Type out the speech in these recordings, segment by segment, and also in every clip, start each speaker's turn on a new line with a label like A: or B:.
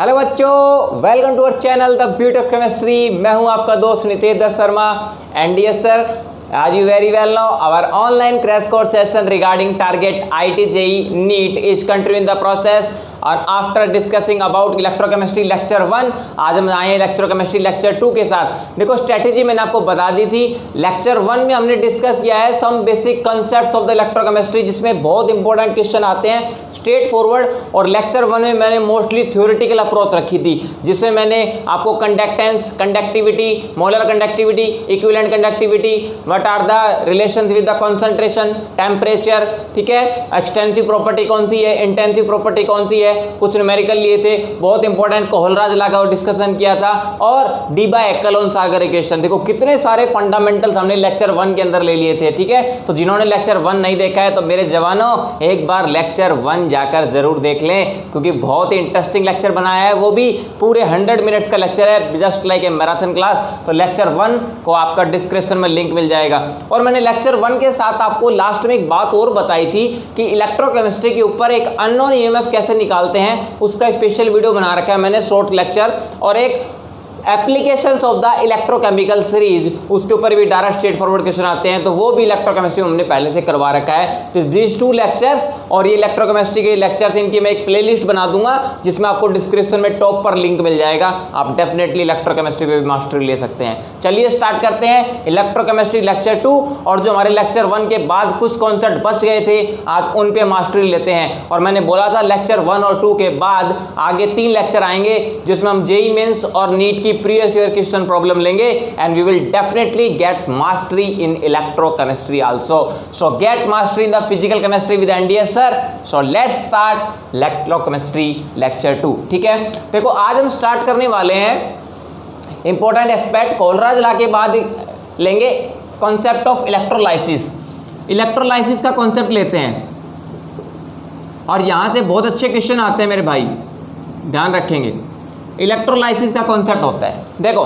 A: Hello बच्चों, welcome to our channel the beauty of chemistry. मैं हूं आपका दोस्त Nitesh Dutt Sharma and yes sir, as you very well know, our online crash course session regarding target IIT JEE NEET is continuing the process और after discussing about electrochemistry lecture 1 आज हम आए हैं electrochemistry lecture 2 के साथ। देखो स्ट्रेटेजी मैंने आपको बता दी थी। लेक्चर 1 में हमने डिस्कस किया है some basic concepts of the electrochemistry, जिसमें बहुत इंपॉर्टेंट क्वेश्चन आते हैं स्ट्रेट फॉरवर्ड। और लेक्चर 1 में मैंने मोस्टली थ्योरेटिकल अप्रोच रखी थी, जिसमें मैंने आपको conductance, conductivity, molar conductivity, equivalent conductivity, what are the relations with the concentration, temperature, ठीक है, एक्सटेंसिव प्रॉपर्टी कौन सी है, इंटेंसिव प्रॉपर्टी कौन सी है, कुछ न्यूमेरिकल लिए थे, बहुत इंपॉर्टेंट कोहलराज लॉ का डिस्कशन किया था, और डी बाय एक्कलोन सागर इक्वेशन। देखो कितने सारे फंडामेंटल्स हमने लेक्चर 1 के अंदर ले लिए थे। ठीक है, तो जिन्होंने लेक्चर 1 नहीं देखा है तो मेरे जवानों एक बार लेक्चर 1 जाकर जरूर देख लें, क्योंकि बहुत ही इंटरेस्टिंग लेक्चर बनाया है, वो भी पूरे 100 मिनट्स का लेक्चर है, just like a marathon class. तो लेक्चर 1 को आपका डिस्क्रिप्शन में लिंक मिल जाएगा। और मैंने लेक्चर 1 के साथ आपको लास्ट में एक बात और बताई थी कि इलेक्ट्रोकेमिस्ट्री के ऊपर एक अननोन ईएमएफ कैसे निकालते हैं, उसका एक स्पेशल वीडियो बना रखा है मैंने, शॉर्ट लेक्चर, और एक applications of the electrochemical series, उसके ऊपर भी डायरेक्ट स्ट्रेट फॉरवर्ड क्वेश्चन आते हैं, तो वो भी इलेक्ट्रोकेमिस्ट्री में हमने पहले से करवा रखा है। तो दिस 2 लेक्चर्स और ये इलेक्ट्रोकेमिस्ट्री के लेक्चर्स, इनकी मैं एक प्लेलिस्ट बना दूंगा, जिसमें आपको डिस्क्रिप्शन में टॉप पर लिंक मिल जाएगा। आप डेफिनेटली इलेक्ट्रोकेमिस्ट्री पे भी मास्टरी ले सकते हैं। चलिए स्टार्ट करते हैं इलेक्ट्रोकेमिस्ट्री लेक्चर 2, और जो हमारे लेक्चर 1 के बाद कुछ कॉन्सेप्ट बच गए थे आज उन पे मास्टरी लेते हैं। और मैंने बोला था लेक्चर 1 और 2 के बाद आगे 3 लेक्चर आएंगे, जिसमें हम जेईई मेंस और नीट की प्रीवियस ईयर क्वेश्चन प्रॉब्लम लेंगे, and we will definitely get mastery in electrochemistry also. So get mastery in the physical chemistry with NDS sir. So let's start electrochemistry lecture 2। ठीक है, देखो आज हम start करने वाले हैं इंपॉर्टेंट एक्सपेक्ट कोहलराज लॉ के बाद लेंगे कॉन्सेप्ट ऑफ इलेक्ट्रोलाइसिस। इलेक्ट्रोलाइसिस का कॉन्सेप्ट लेते हैं, और यहां से बहुत अच्छे क्वेश्चन आते हैं मेरे भाई, ध्यान रखेंगे। इलेक्ट्रोलाइसिस का कॉन्सेप्ट होता है, देखो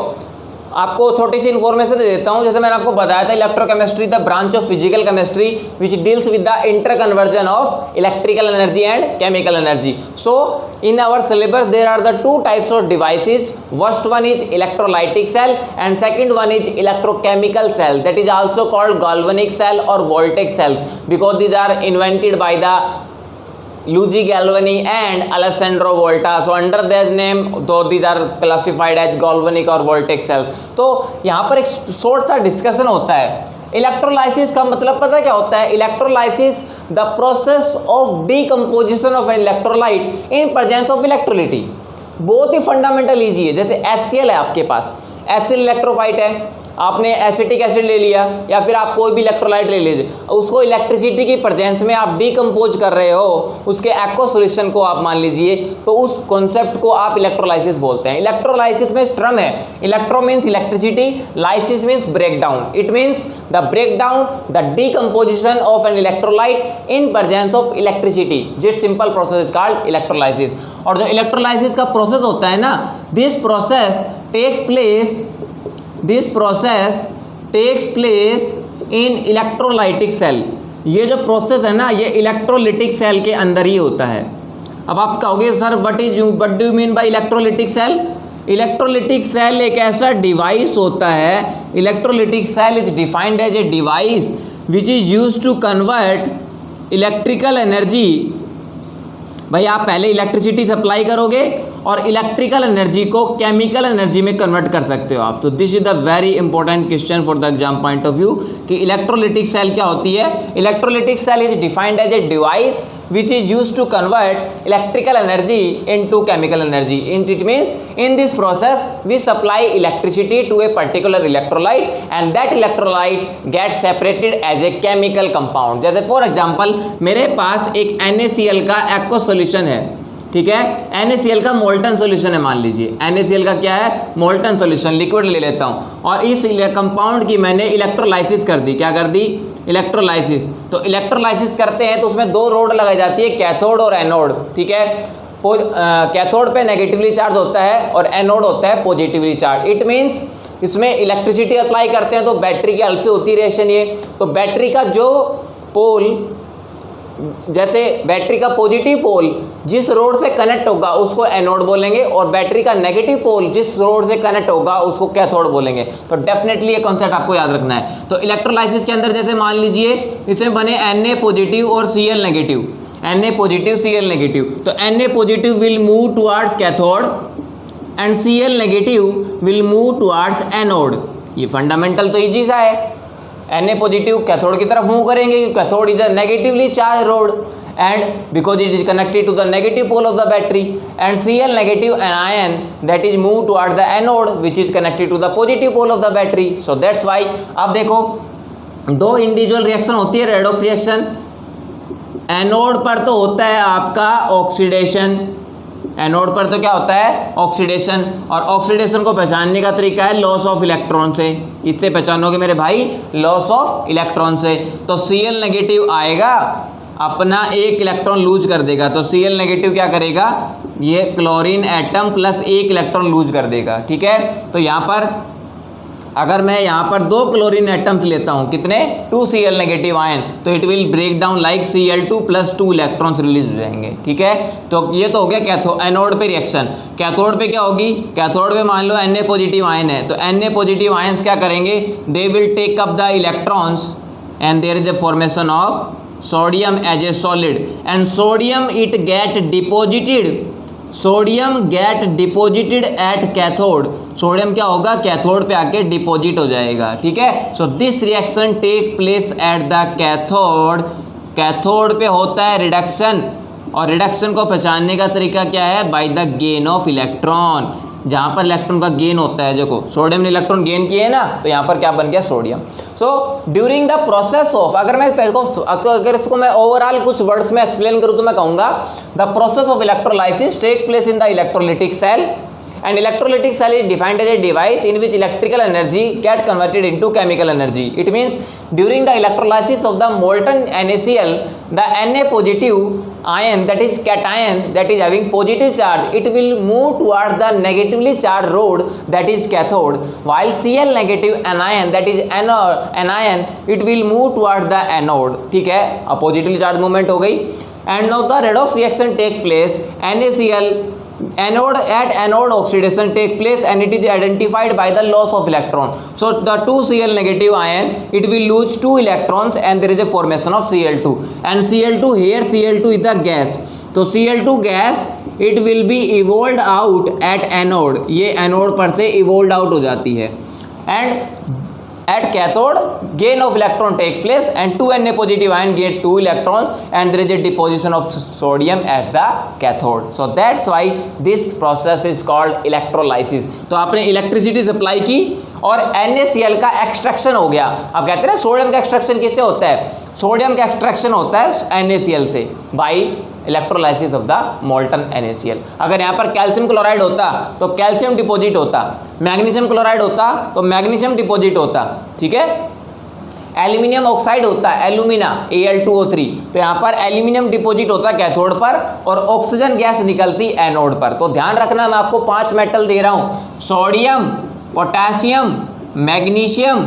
A: आपको छोटी सी इन्फॉर्मेशन दे देता हूं। जैसे मैंने आपको बताया था electrochemistry the branch of physical chemistry which deals with the interconversion of electrical energy and chemical energy. So in our syllabus there are the 2 types of devices. First one is electrolytic cell and second one is electrochemical cell, that is also called galvanic cell or voltaic cells, because these are invented by the Luigi Galvani and Alessandro Volta. So under that name though these are classified as galvanic or voltaic cells. तो यहाँ पर एक short सा discussion होता है। Electrolysis का मतलब पता क्या होता है? Electrolysis the process of decomposition of an electrolyte in presence of electricity. बहुत ही फंडामेंटल इजी है। जैसे HCl है आपके पास, HCl इलेक्ट्रोफाइट है, आपने एसिटिक एसिड ले लिया या फिर आप कोई भी इलेक्ट्रोलाइट ले लीजिए, उसको इलेक्ट्रिसिटी की प्रेजेंस में आप डीकम्पोज कर रहे हो, उसके एक्वा सॉल्यूशन को आप मान लीजिए, तो उस कॉन्सेप्ट को आप इलेक्ट्रोलाइसिस बोलते हैं। इलेक्ट्रोलाइसिस में टर्म है, electro means electricity, lysis means break down. It means the break down, the decomposition of an electrolyte in presence of electricity, it simple process is called electrolysis. और जो electrolysis का process होता है ना, this process takes place in electrolytic cell. ये जो process है ना, ये इलेक्ट्रोलिटिक सेल के अंदर ही होता है। अब आप कहोगे sir what do you mean by electrolytic cell? Electrolytic cell एक ऐसा डिवाइस होता है, electrolytic cell is defined as a device which is used to convert electrical energy. भाई आप पहले इलेक्ट्रिसिटी सप्लाई करोगे और इलेक्ट्रिकल एनर्जी को केमिकल एनर्जी में कन्वर्ट कर सकते हो आप। तो this is the very important question for the exam point of view कि इलेक्ट्रोलिटिक सेल क्या होती है। Electrolytic cell is defined as a device which is used to convert electrical energy into chemical energy. It means in this process we supply electricity to a particular electrolyte and that electrolyte gets separated as a chemical compound. जैसे for example मेरे पास एक NaCl का aqueous solution है, ठीक है, NaCl का molten solution है, मान लीजिए NaCl का क्या है, मोल्टन सॉल्यूशन, लिक्विड ले लेता हूँ, और इस कंपाउंड की मैंने इलेक्ट्रोलाइसिस कर दी। क्या कर दी? इलेक्ट्रोलाइसिस। तो इलेक्ट्रोलाइसिस करते हैं तो उसमें 2 रोड लगाई जाती है, कैथोड और एनोड। ठीक है, कैथोड पे नेगेटिवली चार्ज होता है और एनोड होता है पॉजिटिवली चार्ज। इट मीन्स इसमें इलेक्ट्रिसिटी अप्लाई करते हैं तो बैटरी की हेल्प से होती है रिएक्शन ये। तो बैटरी का जो पोल, जैसे बैटरी का पॉजिटिव पोल जिस रोड से कनेक्ट होगा उसको एनोड बोलेंगे और बैटरी का नेगेटिव पोल जिस रोड से कनेक्ट होगा उसको कैथोड बोलेंगे। तो डेफिनेटली ये कॉन्सेप्ट आपको याद रखना है। तो इलेक्ट्रोलाइसिस के अंदर जैसे मान लीजिए इसमें बने Na पॉजिटिव और Cl negative, Na positive Cl negative, तो Na positive will move towards cathode and Cl negative will move towards anode. ये फंडामेंटल तो इजी सा है। Na पॉजिटिव कैथोड की तरफ मूव करेंगे क्योंकि cathode is a negatively charge road and because it is connected to the negative pole of the battery, and Cl negative anion that is moved toward the anode which is connected to the positive pole of the battery. So that's why अब देखो दो individual reaction होती है redox reaction. Anode पर तो होता है आपका ऑक्सीडेशन, एनोड पर तो क्या होता है ऑक्सीडेशन, और ऑक्सीडेशन को पहचानने का तरीका है लॉस ऑफ इलेक्ट्रॉन से। इससे पहचानोगे मेरे भाई लॉस ऑफ इलेक्ट्रॉन से। तो Cl नेगेटिव आएगा अपना एक इलेक्ट्रॉन लूज कर देगा, तो Cl नेगेटिव क्या करेगा ये क्लोरीन एटम प्लस एक इलेक्ट्रॉन लूज कर देगा। ठीक है, तो यहाँ पर अगर मैं यहाँ पर 2 क्लोरीन एटम्स लेता हूँ कितने 2 Cl नेगेटिव आयन, तो it will break down like Cl2 plus 2 electrons release हो जाएंगे। ठीक है, तो ये तो हो गया एनोड पे रिएक्शन। कैथोड पे क्या होगी, कैथोड पे मान लो Na पॉजिटिव आयन है, तो Na पॉजिटिव आयंस क्या करेंगे they will take up the electrons and there is a formation of sodium as a solid, and sodium it get deposited, sodium get deposited at cathode, sodium क्या होगा cathode पे आके deposit हो जाएगा। ठीक है, so this reaction takes place at the cathode, cathode पे होता है रिडक्शन, और रिडक्शन को पहचानने का तरीका क्या है by the gain of electron, जहाँ पर इलेक्ट्रॉन का गेन होता है। देखो सोडियम ने इलेक्ट्रॉन गेन किए ना, तो यहाँ पर क्या बन गया sodium. So during the process of, अगर मैं पहले को अगर इसको मैं ओवरऑल कुछ वर्ड्स में एक्सप्लेन करूँ तो मैं कहूँगा the process of electrolysis take place in the electrolytic cell, and electrolytic cell is defined as a device in which electrical energy get converted into chemical energy. It means during the electrolysis of the molten NaCl, the Na positive ion, that is cation, that is having positive charge, it will move towards the negatively charged rod, that is cathode, while Cl negative anion, that is anion, it will move towards the anode. ठीक है, अब positively charged movement हो गई। And now the redox reaction take place, NaCl anode at anode oxidation take place and it is identified by the loss of electron. So the 2 Cl negative ion it will lose 2 electrons and there is a formation of Cl2, and Cl2 here Cl2 is the gas, तो Cl2 gas it will be evolved out at anode, ये anode पर से evolved out हो जाती है, and at cathode gain of electron takes place and 2 Na positive ion get 2 electrons and there is a deposition of sodium at the cathode. So that's why this process is called electrolysis. तो आपने electricity supply की और NaCl का extraction हो गया। अब कहते हैं ना सोडियम का एक्सट्रैक्शन किससे होता है, सोडियम का एक्सट्रैक्शन होता है NaCl से by electrolysis of the molten NaCl। अगर यहाँ पर कैल्शियम क्लोराइड होता तो कैल्शियम डिपॉजिट होता, मैग्नीशियम क्लोराइड होता तो मैग्नीशियम डिपॉजिट होता। ठीक है, एल्यूमिनियम ऑक्साइड होता है एल्यूमिना Al2O3, तो यहाँ पर एल्यूमिनियम डिपॉजिट होता है कैथोड पर और ऑक्सीजन गैस निकलती एनोड पर। तो ध्यान रखना मैं आपको 5 मेटल दे रहा हूँ, सोडियम, पोटेशियम, मैग्नीशियम,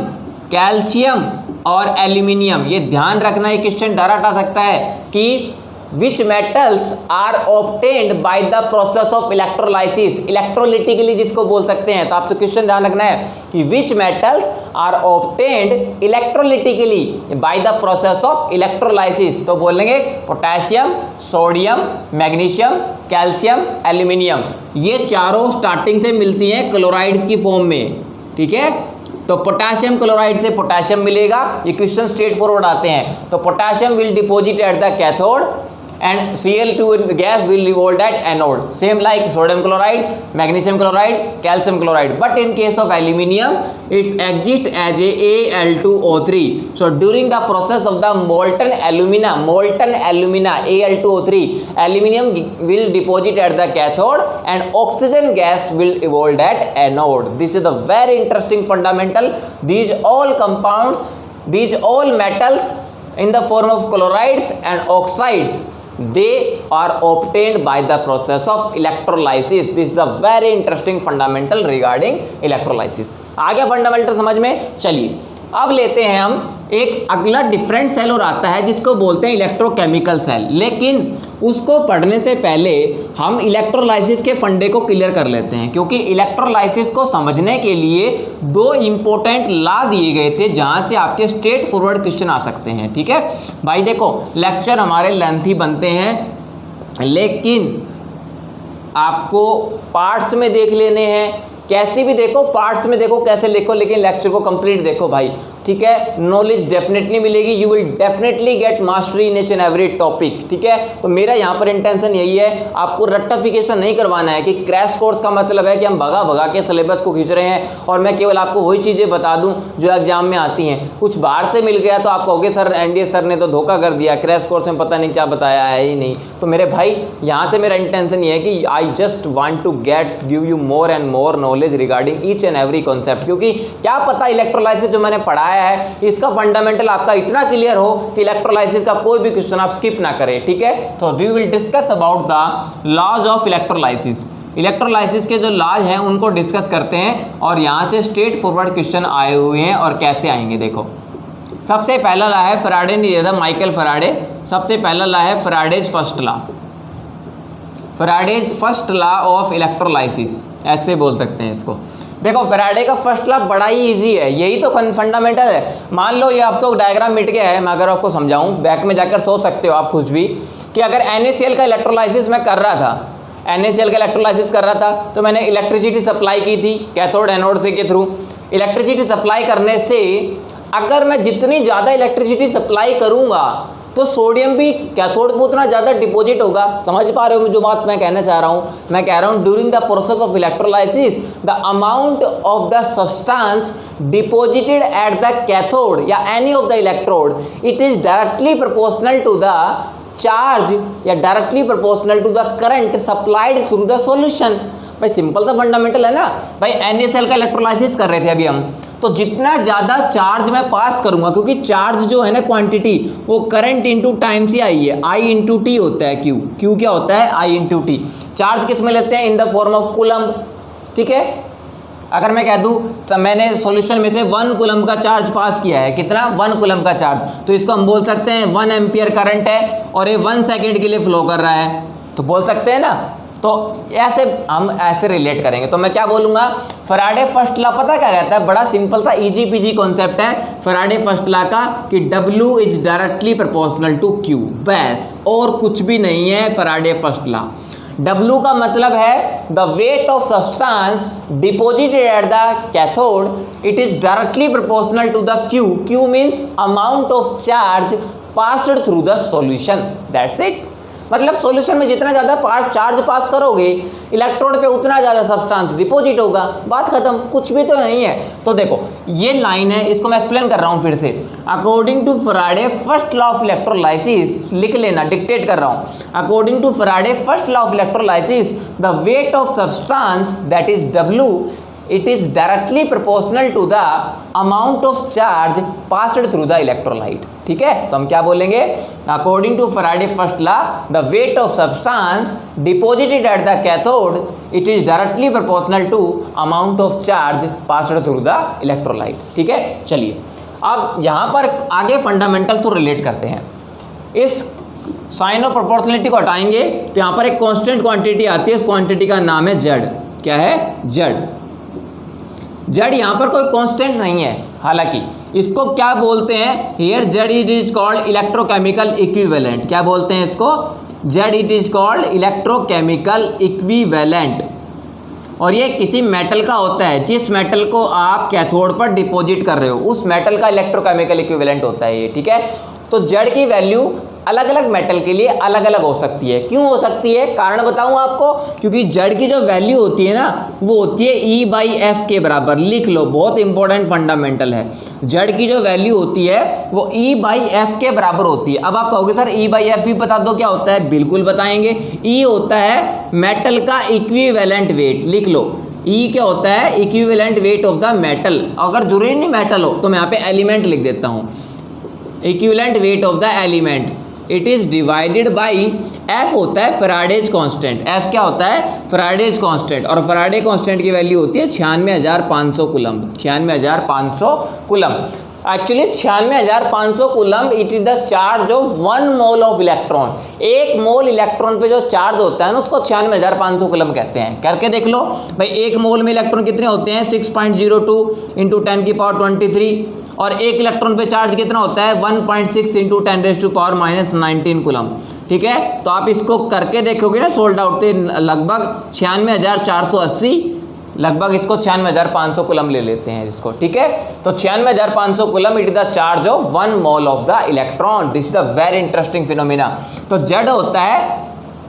A: कैल्शियम और एल्यूमिनियम। ये ध्यान रखना, ये क्वेश्चन डायरेक्ट आ सकता है कि which metals are obtained by the process of electrolysis, electrolytically जिसको बोल सकते हैं। तो आपसे क्वेश्चन ध्यान रखना है कि which metals are obtained electrolytically by the process of electrolysis, तो बोलेंगे potassium, sodium, magnesium, calcium, aluminium. ये चारों स्टार्टिंग से मिलती हैं क्लोराइड्स की फॉर्म में। ठीक है, तो पोटेशियम क्लोराइड से पोटेशियम मिलेगा, ये क्वेश्चन स्ट्रेट फॉरवर्ड आते हैं। तो potassium will deposit eight the cathode and Cl2 gas will revolve at anode, same like sodium chloride, magnesium chloride, calcium chloride, but in case of aluminium it exists as a Al2O3. So during the process of the molten alumina Al2O3, aluminium will deposit at the cathode and oxygen gas will evolve at anode. This is the very interesting fundamental. These all compounds, these all metals in the form of chlorides and oxides, they are obtained by the process of electrolysis. This is a very interesting fundamental regarding electrolysis. आ गया fundamental समझ में। चलिए अब लेते हैं हम एक अगला डिफरेंट सेल और आता है जिसको बोलते हैं इलेक्ट्रोकेमिकल सेल। लेकिन उसको पढ़ने से पहले हम इलेक्ट्रोलाइसिस के फंडे को क्लियर कर लेते हैं, क्योंकि इलेक्ट्रोलाइसिस को समझने के लिए दो इंपॉर्टेंट लॉ दिए गए थे जहां से आपके स्ट्रेट फॉरवर्ड क्वेश्चन आ सकते हैं। ठीक है भाई, देखो लेक्चर हमारे लेंथी बनते हैं, लेकिन आपको पार्ट्स में देख लेने हैं, कैसे भी देखो, पार्ट्स में देखो कैसे लिखो, लेकिन लेक्चर को कंप्लीट देखो भाई। ठीक है, नॉलेज डेफिनेटली मिलेगी, you will definitely get mastery in each and every topic. ठीक है, तो मेरा यहाँ पर इंटेंशन यही है, आपको रट्टाफिकेशन नहीं करवाना है कि क्रैश कोर्स का मतलब है कि हम भगा भगा के सिलेबस को खींच रहे हैं और मैं केवल आपको वही चीज़ें बता दूं जो एग्जाम में आती हैं। कुछ बाहर से मिल गया तो आप कहोगे सर एनडीए सर ने तो धोखा कर दिया, क्रैश कोर्स में पता नहीं क्या बताया है ही नहीं। तो मेरे भाई यहाँ से मेरा इंटेंशन ये है कि I just want to give you more and more knowledge regarding each and every concept, क्योंकि क्या पता इलेक्ट्रोलाइसिस जो मैंने पढ़ाया है इसका फंडामेंटल आपका इतना क्लियर हो कि इलेक्ट्रोलाइसिस का कोई भी क्वेश्चन आप स्किप ना करें। ठीक है, तो we will discuss about the laws of electrolysis. Electrolysis के जो लॉज हैं उनको डिस्कस करते हैं और यहाँ से स्ट्रेट फॉरवर्ड क्वेश्चन आए हुए हैं और कैसे आएंगे। देखो सबसे पहला लॉ है, फैराडे ने दिया था, माइकल फैराडे। सबसे पहला लॉ है Faraday's first law, Faraday's first law of electrolysis, ऐसे बोल सकते हैं इसको। देखो फैराडे का फर्स्ट लॉ बड़ा ही इजी है, यही तो फंडामेंटल है। मान लो ये अब तो डायग्राम मिट गया है, मैं अगर आपको समझाऊं, बैक में जाकर सोच सकते हो आप कुछ भी, कि अगर NaCl का इलेक्ट्रोलाइसिस मैं कर रहा था, NaCl का इलेक्ट्रोलाइसिस कर रहा था, तो मैंने इलेक्ट्रिसिटी सप्लाई की थी कैथोड एनोड से के थ्रू। इलेक्ट्रिसिटी सप्लाई करने से अगर मैं जितनी ज़्यादा इलेक्ट्रिसिटी सप्लाई करूँगा तो सोडियम भी कैथोड में उतना ज़्यादा डिपॉजिट होगा। समझ पा रहे हो जो बात मैं कहना चाह रहा हूँ? मैं कह रहा हूँ during the process of electrolysis the amount of the substance deposited at the cathode या any of the electrode it is directly proportional to the charge या directly proportional to the current supplied through the solution. भाई simple सा fundamental है ना भाई। NaCl का electrolysis कर रहे थे अभी हम, तो जितना ज़्यादा चार्ज मैं पास करूंगा, क्योंकि चार्ज जो है ना क्वांटिटी वो करंट इंटू टाइम से आई है, I इंटू टी होता है, Q क्या होता है I इंटू टी। चार्ज किस में लेते हैं? In the form of coulomb. ठीक है, अगर मैं कह दूं तो मैंने सॉल्यूशन में से 1 कूलम्ब का चार्ज पास किया है, कितना? 1 कूलम्ब का चार्ज, तो इसको हम बोल सकते हैं 1 एम्पियर करंट है और ये 1 सेकेंड के लिए फ्लो कर रहा है, तो बोल सकते हैं ना। तो ऐसे हम ऐसे रिलेट करेंगे, तो मैं क्या बोलूँगा? फैराडे फर्स्ट लॉ पता क्या कहता है? बड़ा सिंपल सा इजी पीजी कॉन्सेप्ट है फैराडे फर्स्ट लॉ का, कि W is directly proportional to Q, बस और कुछ भी नहीं है फैराडे फर्स्ट लॉ। W का मतलब है the weight of substance deposited at the cathode, it is directly proportional to the Q means amount of charge passed through the solution, that's it. मतलब सॉल्यूशन में जितना ज़्यादा चार्ज पास करोगे electrode पे उतना ज़्यादा सब्सटेंस डिपॉजिट होगा, बात खत्म, कुछ भी तो नहीं है। तो देखो ये लाइन है, इसको मैं एक्सप्लेन कर रहा हूँ फिर से। According to Faraday first law of electrolysis, लिख लेना, डिक्टेट कर रहा हूँ। According to Faraday first law of electrolysis the weight of substance that is W it is directly proportional to the amount of charge passed through the electrolyte। ठीक है, तो हम क्या बोलेंगे? According to Faraday first law, the weight of substance deposited at the cathode it is directly proportional to amount of charge passed through the electrolyte। ठीक है, चलिए अब यहाँ पर आगे फंडामेंटल्स को रिलेट करते हैं। इस साइन ऑफ प्रोपोर्शनलिटी को हटाएंगे तो यहाँ पर एक कांस्टेंट क्वांटिटी आती है, इस क्वांटिटी का नाम है Z। क्या है? Z यहाँ पर कोई कांस्टेंट नहीं है, हालांकि इसको क्या बोलते हैं? Here Z it is called electrochemical equivalent. क्या बोलते हैं इसको? Z it is called electrochemical equivalent. और ये किसी मेटल का होता है, जिस मेटल को आप कैथोड पर डिपॉजिट कर रहे हो उस मेटल का इलेक्ट्रोकेमिकल इक्विवेलेंट होता है ये। ठीक है, तो Z की वैल्यू अलग अलग मेटल के लिए अलग अलग हो सकती है। क्यों हो सकती है? कारण बताऊं आपको, क्योंकि Z की जो वैल्यू होती है ना वो होती है E/F के बराबर। लिख लो, बहुत इंपॉर्टेंट फंडामेंटल है। Z की जो वैल्यू होती है वो E/F के बराबर होती है। अब आप कहोगे सर E/F भी बता दो क्या होता है? बिल्कुल बताएंगे। E होता है मेटल का इक्विवेलेंट वेट। लिख लो, E क्या होता है? Equivalent weight of the metal. अगर जरूरी नहीं मेटल हो तो मैं यहाँ पे एलिमेंट लिख देता हूँ, equivalent weight of the element. It is divided by F होता है फैराडेज कांस्टेंट। F क्या होता है? Faraday's constant. और फैराडे कांस्टेंट की वैल्यू होती है 96,500 coulomb. 96,500 coulomb. Actually 96,500 coulomb it is the charge of 1 mole of electron. 1 mole electron पे जो चार्ज होता है ना उसको 96,500 कूलम कहते हैं। करके देख लो भाई, 1 मोल में इलेक्ट्रॉन कितने होते हैं 6.02 इंटू 10⁻23, और 1 इलेक्ट्रॉन पे चार्ज कितना होता है 1.6 इंटू 10⁻⁻19 कूलम। ठीक है, तो आप इसको करके देखोगे ना सोल्ड आउट, तो लगभग 96,480, लगभग इसको 96,500 कूलम ले लेते हैं इसको। ठीक है, तो 96,500 coulomb it is the charge of 1 mole of the electron. This is the very interesting phenomena. तो जेड होता है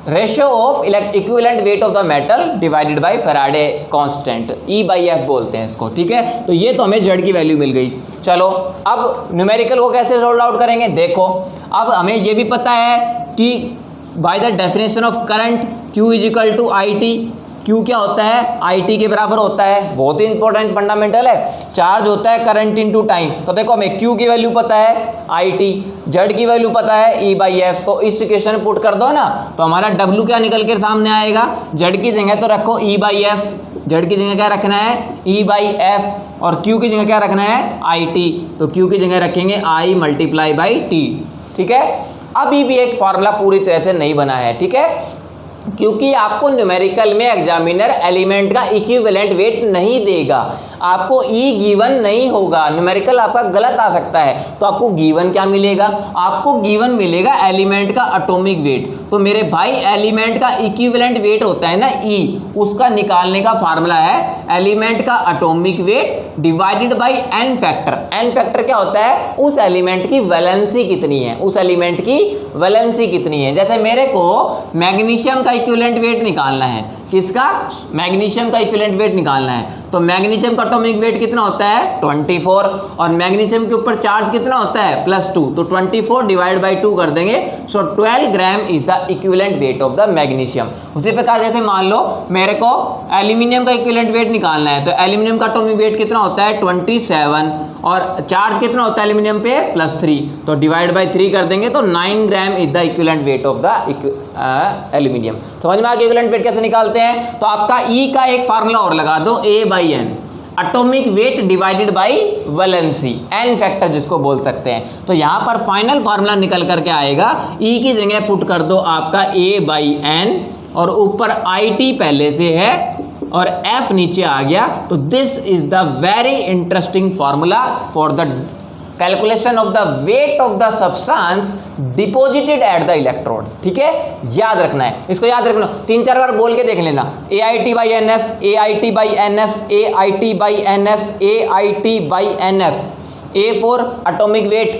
A: ratio of equivalent weight of the metal divided by Faraday constant, E/F बोलते हैं इसको। ठीक है, तो ये तो हमें जेड की वैल्यू मिल गई। चलो अब न्यूमेरिकल को कैसे सोल्व आउट करेंगे, देखो अब हमें ये भी पता है कि by the definition of current Q is equal to IT। Q क्या होता है IT के बराबर होता है, बहुत ही इंपॉर्टेंट फंडामेंटल है। चार्ज होता है करंट इनटू टाइम। तो देखो हमें Q की वैल्यू पता है IT, Z की वैल्यू पता है E/F, तो इस इक्वेशन में पुट कर दो ना, तो हमारा W क्या निकल के सामने आएगा, Z की जगह तो रखो E/F, Z की जगह क्या रखना है E/F, और Q की जगह क्या रखना है IT, तो Q की जगह रखेंगे I मल्टीप्लाई बाई T। ठीक है, अभी भी एक फॉर्मूला पूरी तरह से नहीं बना है। ठीक है, क्योंकि आपको न्यूमेरिकल में एग्जामिनर एलिमेंट का इक्विवेलेंट वेट नहीं देगा, आपको ई गिवन नहीं होगा, न्यूमेरिकल आपका गलत आ सकता है। तो आपको गिवन क्या मिलेगा, आपको गिवन मिलेगा एलिमेंट का एटॉमिक वेट। तो मेरे भाई एलिमेंट का इक्विवेलेंट वेट होता है ना ई, उसका निकालने का फार्मूला है एलिमेंट का atomic weight divided by N factor. N factor क्या होता है, उस एलिमेंट की वैलेंसी कितनी है, उस एलिमेंट की वैलेंसी कितनी है। जैसे मेरे को मैग्नीशियम का इक्विवेलेंट वेट निकालना है, किसका, मैग्नीशियम का इक्विवेलेंट वेट निकालना है, तो मैग्नीशियम का एटॉमिक वेट कितना होता है 24, और मैग्नीशियम के ऊपर चार्ज कितना होता है +2, तो 24 डिवाइड बाई 2 कर देंगे, सो 12 gram is the equivalent weight of the magnesium. उसी प्रकार जैसे मान लो मेरे को एल्यूमिनियम का इक्विवेलेंट वेट निकालना है, तो एल्यूमिनियम का एटॉमिक वेट कितना होता है 27, और चार्ज कितना होता है एल्यूमिनियम पे +3, तो डिवाइड बाई 3 कर देंगे, तो 9 gram is the equivalent weight of the aluminium. समझ में आ गया इक्विवेलेंट वेट कैसे निकालते हैं। तो आपका ई का एक फार्मूला और लगा दो A/N, atomic weight divided by valency, N factor जिसको बोल सकते हैं। तो यहां पर फाइनल फार्मूला निकल करके आएगा, ई की जगह पुट कर दो आपका A/N, और ऊपर IT पहले से है और F नीचे आ गया। तो this is the very interesting formula for the calculation of the weight of the substance deposited at the electrode. ठीक है, याद रखना है, इसको याद रखना, 3-4 बार बोल के देख लेना, AIT/NF, AIT/NF, AIT/NF, AIT/NF। A for atomic weight,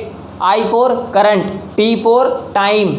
A: I for current, T for time,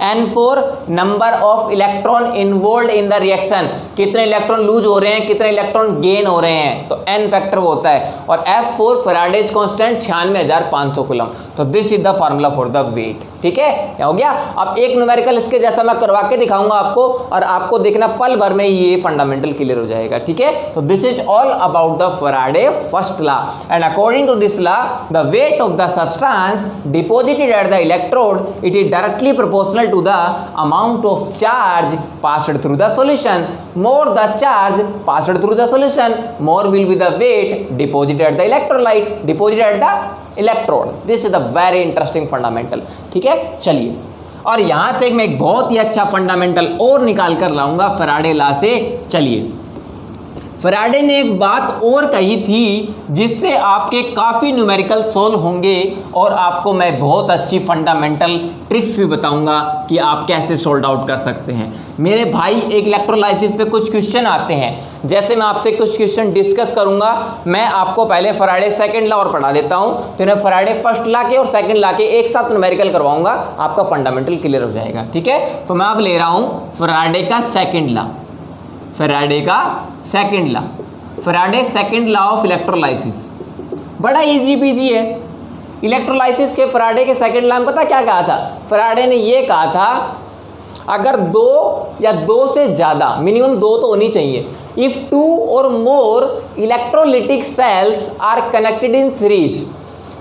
A: N for number of electron involve in the reaction, कितने इलेक्ट्रॉन लूज हो रहे हैं, कितने इलेक्ट्रॉन गेन हो रहे हैं, तो N फैक्टर वो होता है, और F for Faraday's constant 96,500 coulomb. तो this is the formula for the weight. ठीक है, क्या हो गया। अब एक न्यूमेरिकल इसके जैसा मैं करवा के दिखाऊंगा आपको, और आपको देखना पल भर में ये फंडामेंटल क्लियर हो जाएगा। ठीक है, तो this is all about the Faraday first law, and according to this law the weight of the substance deposited at the electrode it is directly proportional to the amount of charge passed through the solution. More the charge passed through the solution, more will be the weight deposited at the electrolyte, deposited at the electrode. This is the very interesting fundamental. ठीक है, चलिए, और यहां से मैं एक बहुत ही अच्छा फंडामेंटल और निकाल कर लाऊंगा फैराडे लॉ से। चलिए, फैराडे ने एक बात और कही थी जिससे आपके काफ़ी न्यूमेरिकल सोल्व होंगे, और आपको मैं बहुत अच्छी फंडामेंटल ट्रिक्स भी बताऊंगा कि आप कैसे सोल्व आउट कर सकते हैं। मेरे भाई एक इलेक्ट्रोलाइसिस पे कुछ क्वेश्चन आते हैं, जैसे मैं आपसे कुछ क्वेश्चन डिस्कस करूंगा, मैं आपको पहले फैराडे सेकंड लॉ और पढ़ा देता हूं, फिर मैं फैराडे फर्स्ट लॉ के और सेकंड लॉ के एक साथ न्यूमेरिकल करवाऊंगा, आपका फंडामेंटल क्लियर हो जाएगा। ठीक है, तो मैं अब ले रहा हूं फैराडे का सेकंड लॉ, फैराडे का second law, Faraday second law of electrolysis. बड़ा इजी पीजी है। इलेक्ट्रोलाइसिस के फैराडे के सेकंड लॉ में पता क्या कहा था, फैराडे ने ये कहा था अगर 2 या 2 से ज़्यादा, मिनिमम 2 तो होनी चाहिए, if 2 or more electrolytic cells are connected in series.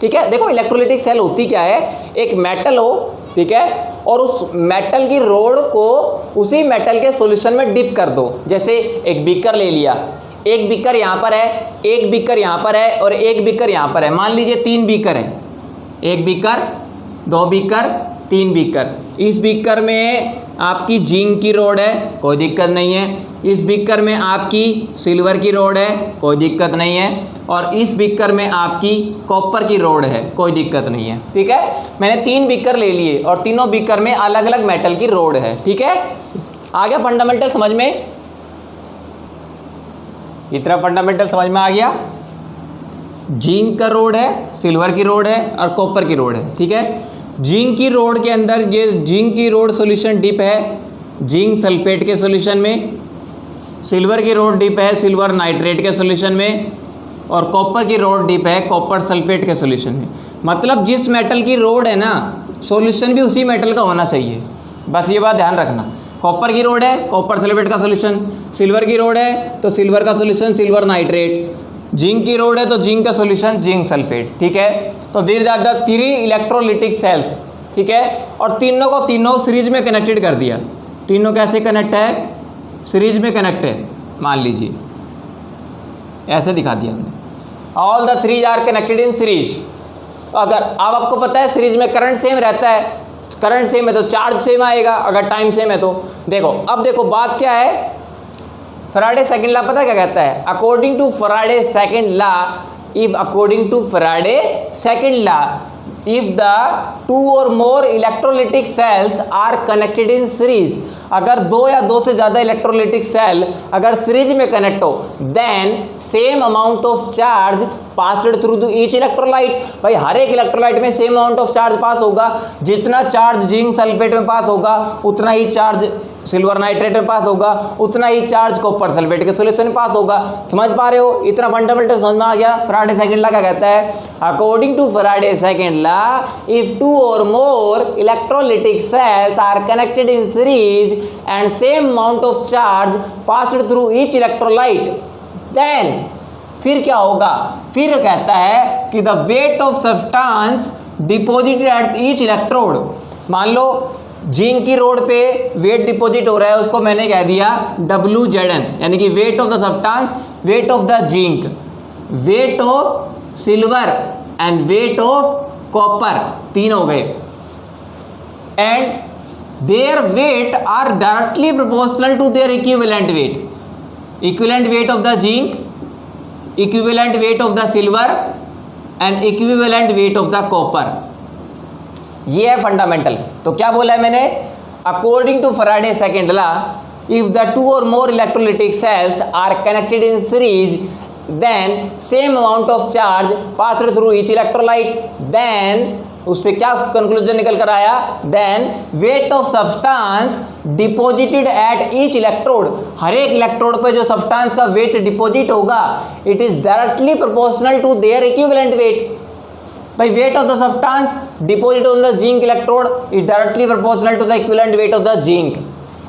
A: ठीक है, देखो इलेक्ट्रोलिटिक सेल होती क्या है, एक मेटल हो, ठीक है, और उस मेटल की रोड को उसी मेटल के सॉल्यूशन में डिप कर दो। जैसे एक बीकर ले लिया, एक बीकर यहाँ पर है, एक बीकर यहाँ पर है और एक बीकर यहाँ पर है। मान लीजिए 3 बीकर है, एक बीकर, 2 बीकर, 3 बीकर। इस बीकर में आपकी जिंक की रोड है, कोई दिक्कत नहीं है। इस बीकर में आपकी सिल्वर की रोड है, कोई दिक्कत नहीं है। और इस बीकर में आपकी कॉपर की रोड है, कोई दिक्कत नहीं है। ठीक है, मैंने 3 बीकर ले लिए और तीनों बीकर में अलग अलग मेटल की रोड है। ठीक है, आ गया फंडामेंटल समझ में? इतना फंडामेंटल समझ में आ गया। जिंक का रोड है, सिल्वर की रोड है और कॉपर की रोड है। ठीक है, जिंक की रोड के अंदर ये जिंक की रोड सॉल्यूशन डिप है जिंक सल्फेट के सॉल्यूशन में, सिल्वर की रोड डिप है सिल्वर नाइट्रेट के सॉल्यूशन में और कॉपर की रोड डिप है कॉपर सल्फेट के सॉल्यूशन में। मतलब जिस मेटल की रोड है ना, सॉल्यूशन भी उसी मेटल का होना चाहिए, बस ये बात ध्यान रखना। कॉपर की रोड है कॉपर सल्फेट का सॉल्यूशन, सिल्वर की रोड है तो सिल्वर का सॉल्यूशन सिल्वर नाइट्रेट, जिंक की रोड है तो जिंक का सॉल्यूशन जिंक सल्फेट। ठीक है, तो these are the 3 electrolytic cells. ठीक है, और तीनों को तीनों सीरीज में कनेक्टेड कर दिया। तीनों कैसे कनेक्ट है? सीरीज में कनेक्ट है। मान लीजिए ऐसे दिखा दिया हमने, all the 3 are connected in series. अगर अब आपको पता है सीरीज में करंट सेम रहता है, करंट सेम है तो चार्ज सेम आएगा, अगर टाइम सेम है तो। देखो अब देखो बात क्या है, फैराडे सेकंड लॉ पता क्या कहता है? According to Faraday second law, if according to Faraday second law, if the 2 or more electrolytic cells are connected in series, अगर 2 या 2 से ज़्यादा इलेक्ट्रोलिटिक सेल अगर सीरीज में कनेक्ट हो, then same amount of charge passed through the each electrolyte। भाई हर एक electrolyte में सेम अमाउंट ऑफ चार्ज पास होगा, जितना चार्ज जिंक सल्फेट में पास होगा उतना ही चार्ज सिल्वर नाइट्रेट में पास होगा, उतना ही चार्ज कॉपर सल्फेट के सॉल्यूशन में पास होगा। समझ पा रहे हो? इतना फंडामेंटल समझ में आ गया। फैराडे सेकंड लॉ क्या कहता है? According to Faraday second law, if 2 or more electrolytic cells are connected in series and same amount of charge passed through each electrolyte, then फिर क्या होगा? फिर कहता है कि the weight of substance deposited at each electrode. मान लो zinc की road पे वेट डिपॉजिट हो रहा है, उसको मैंने कह दिया WZN, यानी कि weight of the substance, weight of the zinc, weight of silver and weight of copper, 3 हो गए। And their weight are directly proportional to their equivalent weight, equivalent weight of the zinc, equivalent weight of the silver and equivalent weight of the copper. ये है fundamental. तो क्या बोला है मैंने? According to Faraday second law, if the 2 or more electrolytic cells are connected in series, then same amount of charge passed through each electrolyte, then उससे क्या conclusion निकल कर आया? Then weight of substance deposited at each electrode, हर एक electrode पे जो substance का वेट डिपॉजिट होगा, it is directly proportional to their equivalent weight. भाई weight of the substance deposit on the zinc electrode is directly proportional to the equivalent weight of the zinc.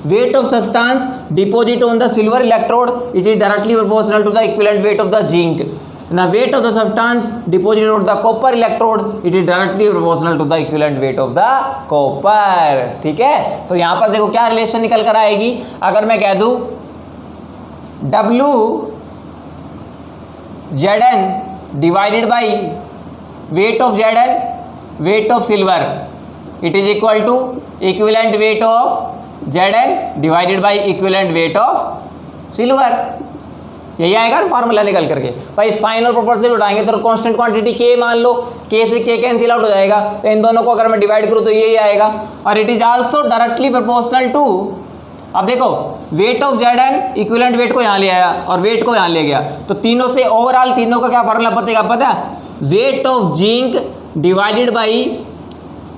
A: Weight of substance deposit on the silver electrode, it is directly proportional to the equivalent weight of the zinc. Now weight of the substance deposit on the copper electrode, it is directly proportional to the equivalent weight of the copper। ठीक है, तो यहाँ पर देखो क्या relation निकल कर आएगी। अगर मैं कह दूँ WZN divided by weight of ZN, weight of silver, it is equal to equivalent weight of Zn divided by equivalent weight of silver. यही आएगा ना फार्मूला निकल करके। भाई साइन और प्रोपोर्शन उठाएंगे तो कांस्टेंट क्वांटिटी के मान लो, के से के कैंसिल आउट हो जाएगा, तो इन दोनों को अगर मैं डिवाइड करूँ तो यही आएगा। और it is also directly proportional to, अब देखो weight of Zn equivalent weight को यहाँ ले आया और वेट को यहाँ ले गया, तो तीनों से ओवरऑल तीनों का क्या फार्मूला पता है? Weight of zinc divided by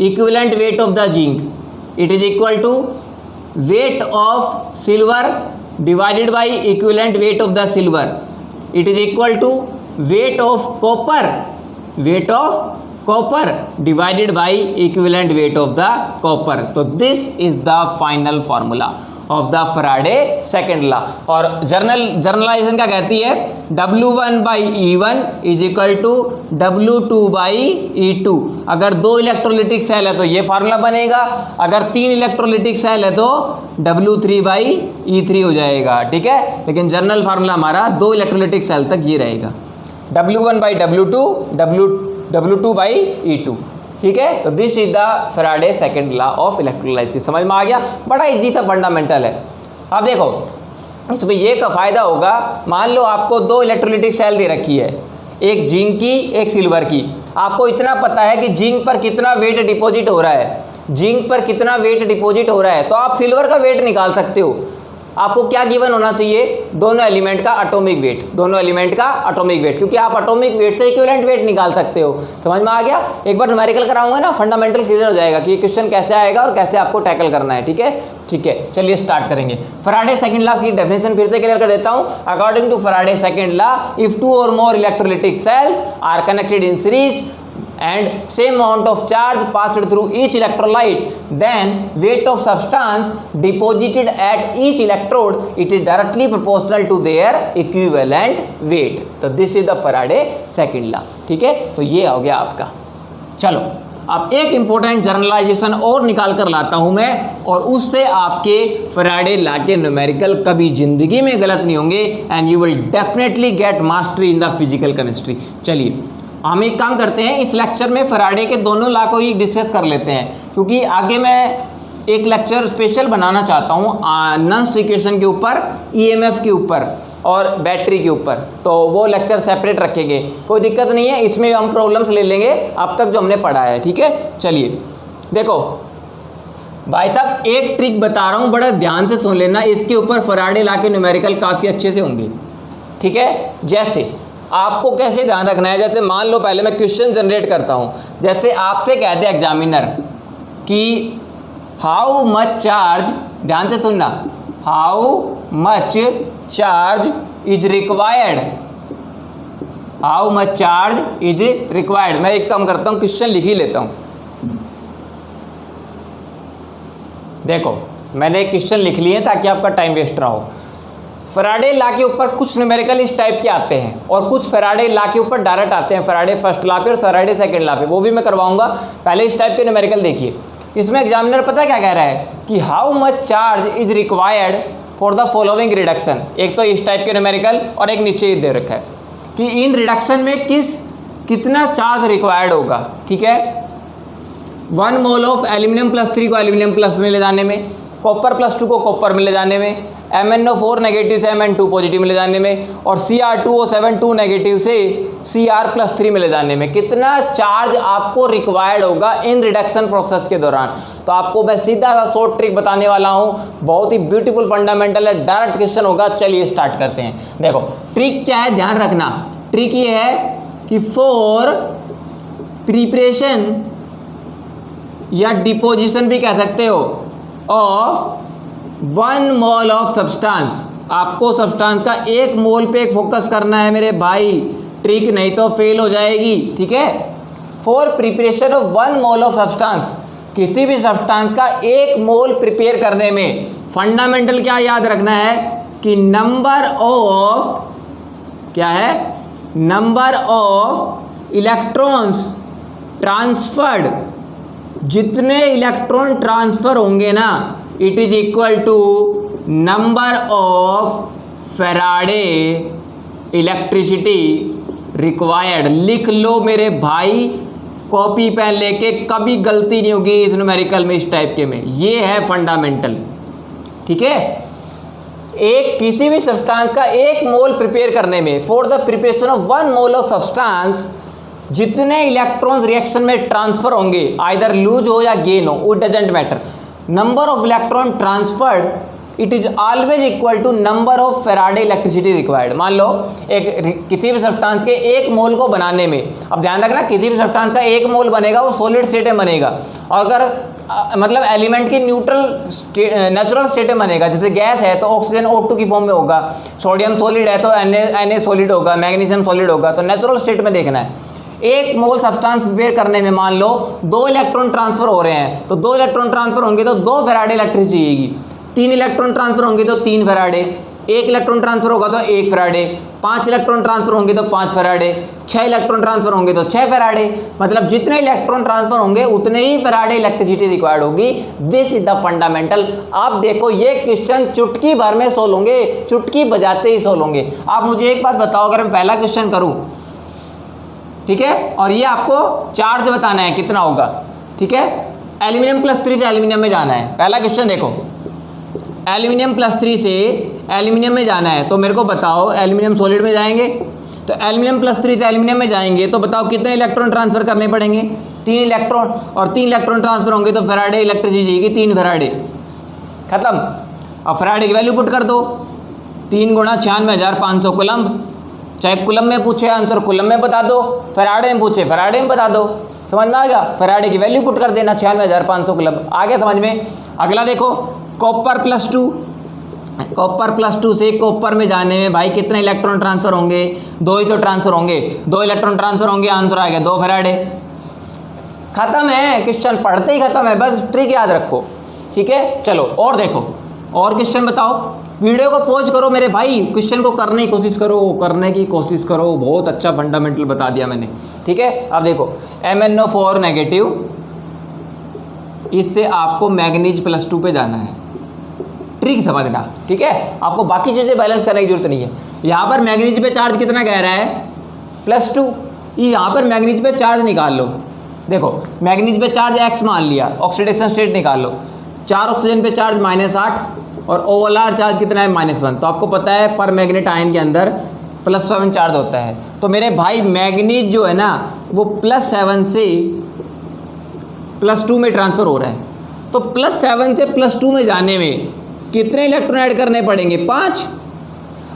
A: equivalent weight of the zinc, it is equal to weight of silver divided by equivalent weight of the silver, it is equal to weight of copper, weight of copper divided by equivalent weight of the copper। तो this is the final formula। Of the Faraday second law. और journalisation क्या कहती है, W1/E1 is equal to W2/E2। अगर 2 electrolytic cell है तो ये formula बनेगा, अगर 3 इलेक्ट्रोलिटिक सेल है तो W3/E3 हो जाएगा, ठीक है। लेकिन जनरल फार्मूला हमारा 2 इलेक्ट्रोलिटिक सेल तक ये रहेगा, W1/W2 W2/E2, ठीक है। तो this is the Faraday second law of electrolysis. समझ में आ गया, बड़ा इजी सा फंडामेंटल है। अब देखो इसमें ये का फायदा होगा, मान लो आपको 2 इलेक्ट्रोलिटिक सेल दे रखी है, एक जिंक की एक सिल्वर की। आपको इतना पता है कि जिंक पर कितना वेट डिपॉजिट हो रहा है, जिंक पर कितना वेट डिपॉजिट हो रहा है, तो आप सिल्वर का वेट निकाल सकते हो। आपको क्या गिवन होना चाहिए, दोनों एलिमेंट का एटॉमिक वेट, दोनों एलिमेंट का एटॉमिक वेट, क्योंकि आप एटॉमिक वेट से इक्विवेलेंट वेट निकाल सकते हो। समझ में आ गया। एक बार न्यूमेरिकल कराऊंगा ना, फंडामेंटल क्लियर हो जाएगा कि ये क्वेश्चन कैसे आएगा और कैसे आपको टैकल करना है, ठीक है। ठीक है, चलिए स्टार्ट करेंगे। फैराडे सेकंड लॉ की डेफिनेशन फिर से क्लियर कर देता हूं। According to Faraday second law, if 2 or more electrolytic cells are connected in series and same amount of charge passed through each electrolyte, then weight of substance deposited at each electrode it is directly proportional to their equivalent weight। तो this is the Faraday second law, ठीक है। तो ये हो गया आपका। चलो अब एक इंपॉर्टेंट जर्नलाइजेशन और निकाल कर लाता हूं मैं, और उससे आपके फैराडे लॉ के न्यूमेरिकल कभी जिंदगी में गलत नहीं होंगे and you will definitely get mastery in the physical chemistry. चलिए हम एक काम करते हैं, इस लेक्चर में फैराडे के दोनों लॉ को ही डिस्कस कर लेते हैं, क्योंकि आगे मैं एक लेक्चर स्पेशल बनाना चाहता हूँ नॉन इक्वेशन के ऊपर, ईएमएफ के ऊपर और बैटरी के ऊपर। तो वो लेक्चर सेपरेट रखेंगे, कोई दिक्कत नहीं है, इसमें हम प्रॉब्लम्स ले लेंगे अब तक जो हमने पढ़ा है, ठीक है। चलिए देखो भाई साहब, एक ट्रिक बता रहा हूँ, बड़ा ध्यान से सुन लेना, इसके ऊपर फैराडे लॉ के न्यूमेरिकल काफ़ी अच्छे से होंगे, ठीक है। जैसे आपको कैसे ध्यान रखना है, जैसे मान लो पहले मैं क्वेश्चन जनरेट करता हूँ। जैसे आपसे कहते हैं एग्जामिनर कि हाउ मच चार्ज, ध्यान से सुनना, how much charge is required, how much charge is required. मैं एक काम करता हूँ, क्वेश्चन लिख ही लेता हूँ। देखो मैंने क्वेश्चन लिख लिए ताकि आपका टाइम वेस्ट ना हो। फैराडे लॉ के ऊपर कुछ न्यूमेरिकल इस टाइप के आते हैं और कुछ फैराडे लॉ के ऊपर डायरेक्ट आते हैं, फैराडे फर्स्ट लॉ पे और फैराडे सेकंड लॉ पे, वो भी मैं करवाऊंगा। पहले इस टाइप के न्यूमेरिकल देखिए। इसमें एग्जामिनर पता क्या कह रहा है कि how much charge is required for the following reduction. एक तो इस टाइप के न्यूमेरिकल और एक नीचे दे रखा है कि इन रिडक्शन में कितना चार्ज रिक्वायर्ड होगा, ठीक है। 1 मोल ऑफ एल्यूमिनियम +3 को एल्यूमिनियम प्लस में ले जाने में, कॉपर +2 को कॉपर में ले जाने में, MnO4 नेगेटिव से Mn2 पॉजिटिव में ले जाने में, और Cr2O7 2 नेगेटिव से Cr+3 में ले जाने में कितना चार्ज आपको रिक्वायर्ड होगा इन रिडक्शन प्रोसेस के दौरान। तो आपको मैं सीधा सा शॉर्ट ट्रिक बताने वाला हूँ, बहुत ही ब्यूटीफुल फंडामेंटल है, डायरेक्ट क्वेश्चन होगा। चलिए स्टार्ट करते हैं। देखो ट्रिक क्या है, ध्यान रखना। ट्रिक ये है कि फॉर प्रिपरेशन या डिपोजिशन भी कह सकते हो ऑफ 1 मोल ऑफ सब्सटेंस, आपको सब्सटेंस का 1 मोल पे फोकस करना है मेरे भाई, ट्रिक नहीं तो फेल हो जाएगी, ठीक है। For preparation of 1 mole of substance, किसी भी सब्सटेंस का 1 मोल प्रिपेयर करने में फंडामेंटल क्या याद रखना है कि नंबर ऑफ, क्या है, नंबर ऑफ इलेक्ट्रॉन्स ट्रांसफर्ड, जितने इलेक्ट्रॉन ट्रांसफर होंगे ना, it is equal to number of Faraday electricity required. लिख लो मेरे भाई, कॉपी पेन लेके, कभी गलती नहीं होगी इस न्यूमेरिकल में, इस टाइप के में। ये है फंडामेंटल, ठीक है। एक किसी भी सब्सटेंस का 1 मोल प्रिपेयर करने में, for the preparation of 1 mole of substance, जितने इलेक्ट्रॉन्स रिएक्शन में ट्रांसफर होंगे, आइदर लूज हो या गेन हो, it doesn't matter, number of electron transferred it is always equal to number of Faraday electricity required. मान लो एक किसी भी सब्सटेंस के 1 मोल को बनाने में, अब ध्यान रखना, किसी भी सब्सटेंस का 1 मोल बनेगा वो सॉलिड स्टेट में बनेगा, और अगर मतलब एलिमेंट की नेचुरल स्टेट में बनेगा, जैसे गैस है तो ऑक्सीजन O2 की फॉर्म में होगा, सोडियम सॉलिड है तो Na सॉलिड होगा, मैग्नीशियम सॉलिड होगा, तो नेचुरल स्टेट में देखना है। 1 मोल सब्सटेंस प्रिपेयर करने में मान लो 2 इलेक्ट्रॉन ट्रांसफर हो रहे हैं, तो 2 इलेक्ट्रॉन ट्रांसफर होंगे तो 2 फैराडे इलेक्ट्रिसिटी चाहिएगी। 3 इलेक्ट्रॉन ट्रांसफर होंगे तो 3 फैराडे, 1 इलेक्ट्रॉन ट्रांसफर होगा तो 1 फैराडे, 5 इलेक्ट्रॉन ट्रांसफर होंगे तो 5 फैराडे, 6 इलेक्ट्रॉन ट्रांसफर होंगे तो 6 फैराडे। मतलब जितने इलेक्ट्रॉन ट्रांसफर होंगे उतने ही फैराडे इलेक्ट्रिसिटी रिक्वायर्ड होगी। This is the fundamental. आप देखो ये क्वेश्चन चुटकी भर में सोल्व होंगे, चुटकी बजाते ही सोल्व होंगे। आप मुझे एक बात बताओ, अगर मैं पहला क्वेश्चन करूं, ठीक है, और ये आपको चार्ज बताना है कितना होगा, ठीक है, एल्यूमिनियम +3 से एल्यूमिनियम में जाना है। पहला क्वेश्चन देखो, एल्यूमिनियम +3 से एल्यूमिनियम में जाना है, तो मेरे को बताओ एल्यूमिनियम सॉलिड में जाएंगे, तो एल्यूमिनियम +3 से एल्यूमिनियम में जाएंगे तो बताओ कितने इलेक्ट्रॉन ट्रांसफर करने पड़ेंगे? 3 इलेक्ट्रॉन, और 3 इलेक्ट्रॉन ट्रांसफर होंगे तो फैराडे इलेक्ट्रिसिटी जाएगी 3 फैराडे, खत्म। अब फैराडे की वैल्यू पुट कर दो, 3 × 96,500 कूलम्ब। चाहे कूलम्ब में पूछे आंसर कूलम्ब में बता दो, फैराडे में पूछे फैराडे में बता दो। समझ में आ गया? फैराडे की वैल्यू पुट कर देना 96,500 कूलम्ब। आ गया समझ में? अगला देखो, कॉपर +2, कॉपर +2 से कॉपर में जाने में भाई कितने इलेक्ट्रॉन ट्रांसफर होंगे? 2 ही तो ट्रांसफर होंगे, 2 इलेक्ट्रॉन ट्रांसफर होंगे, आंसर आ गया 2 फैराडे। खत्म है क्वेश्चन, पढ़ते ही खत्म है, बस ट्रिक याद रखो, ठीक है। चलो और देखो, और क्वेश्चन बताओ। वीडियो को पॉज करो मेरे भाई, क्वेश्चन को करने की कोशिश करो, करने की कोशिश करो। बहुत अच्छा फंडामेंटल बता दिया मैंने, ठीक है। अब देखो MnO4 नेगेटिव, इससे आपको मैग्नीज +2 पे जाना है, ट्रिक समझना, ठीक है। आपको बाकी चीज़ें बैलेंस करने की जरूरत नहीं है। यहाँ पर मैग्नीज पे चार्ज कितना कह रहा है? +2। यहाँ पर मैग्नीज पे चार्ज निकाल लो। देखो मैग्नीज पे चार्ज x मान लिया, ऑक्सीडेशन स्टेट निकाल लो। 4 ऑक्सीजन पे चार्ज -8 और ओवरऑल चार्ज कितना है? -1। तो आपको पता है पर मैग्नेट आयन के अंदर +7 चार्ज होता है। तो मेरे भाई मैग्नीज जो है ना वो +7 से +2 में ट्रांसफ़र हो रहा है। तो +7 से +2 में जाने में कितने इलेक्ट्रॉन ऐड करने पड़ेंगे? 5।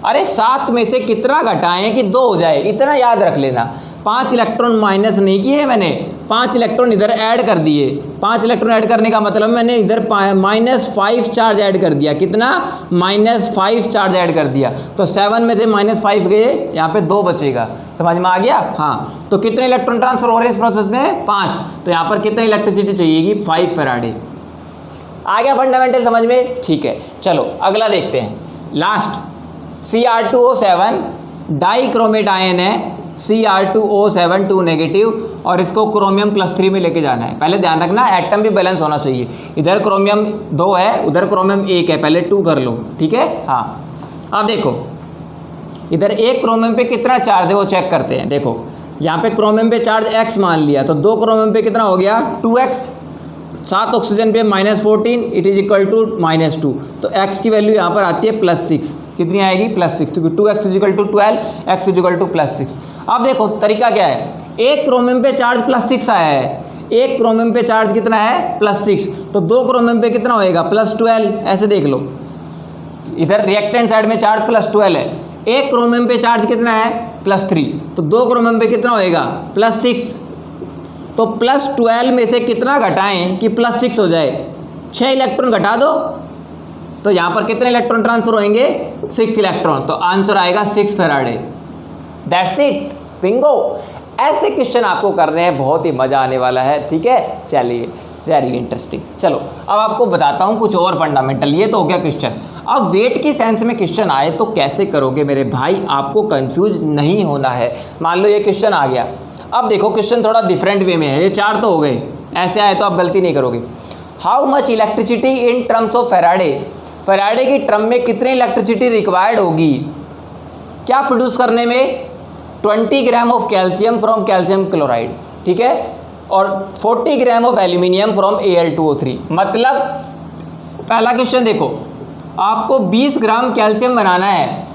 A: अरे 7 में से कितना घटाएं कि 2 हो जाए, इतना याद रख लेना। 5 इलेक्ट्रॉन माइनस नहीं किए मैंने, 5 इलेक्ट्रॉन इधर ऐड कर दिए। 5 इलेक्ट्रॉन ऐड करने का मतलब मैंने इधर -5 चार्ज ऐड कर दिया। कितना? -5 चार्ज ऐड कर दिया। तो 7 में से -5 गए, यहाँ पे 2 बचेगा। समझ में आ गया? हाँ। तो कितने इलेक्ट्रॉन ट्रांसफर हो रहे हैं इस प्रोसेस में? 5। तो यहाँ पर कितनी इलेक्ट्रिसिटी चाहिएगी? 5 फैराडे। आ गया फंडामेंटल समझ में? ठीक है, चलो अगला देखते हैं। लास्ट Cr2O7 डाइक्रोमेट आयन है, Cr2O7 2 नेगेटिव, और इसको क्रोमियम +3 में लेके जाना है। पहले ध्यान रखना एटम भी बैलेंस होना चाहिए। इधर क्रोमियम 2 है, उधर क्रोमियम 1 है, पहले 2 कर लो, ठीक है। हाँ अब देखो इधर एक क्रोमियम पे कितना चार्ज है वो चेक करते हैं। देखो यहाँ पे क्रोमियम पे चार्ज x मान लिया, तो 2 क्रोमियम पे कितना हो गया? 2x। 7 ऑक्सीजन पे -14, इट इज इक्वल टू -2। तो x की वैल्यू यहाँ पर आती है +6। कितनी आएगी? +6, क्योंकि 2x is equal to 12, x is equal to +6। अब देखो तरीका क्या है, एक क्रोमियम पे चार्ज +6 आया है, एक क्रोमियम पे चार्ज कितना है? +6। तो 2 क्रोमियम पे कितना होएगा? +12। ऐसे देख लो, इधर रिएक्टेंट साइड में चार्ज +12 है, एक क्रोमियम पे चार्ज कितना है? +3। तो 2 क्रोमियम पे कितना होएगा? +6। तो +12 में से कितना घटाएं कि +6 हो जाए? 6 इलेक्ट्रॉन घटा दो, तो यहाँ पर कितने इलेक्ट्रॉन ट्रांसफर होंगे? 6 इलेक्ट्रॉन। तो आंसर आएगा 6 फैराडे। That's it, Bingo. ऐसे क्वेश्चन आपको करने हैं, बहुत ही मज़ा आने वाला है, ठीक है। चलिए, वेरी इंटरेस्टिंग। चलो अब आपको बताता हूँ कुछ और फंडामेंटल। ये तो हो गया क्वेश्चन। अब वेट की सेंस में क्वेश्चन आए तो कैसे करोगे मेरे भाई? आपको कंफ्यूज नहीं होना है। मान लो ये क्वेश्चन आ गया, अब देखो क्वेश्चन थोड़ा डिफरेंट वे में है। ये 4 तो हो गए, ऐसे आए तो आप गलती नहीं करोगे। How much electricity in terms of Faraday? Faraday की टर्म में कितनी इलेक्ट्रिसिटी रिक्वायर्ड होगी क्या प्रोड्यूस करने में? 20 gram of calcium from calcium chloride, ठीक है, और 40 gram of aluminium from Al2O3। मतलब पहला क्वेश्चन देखो, आपको 20 ग्राम कैल्शियम बनाना है,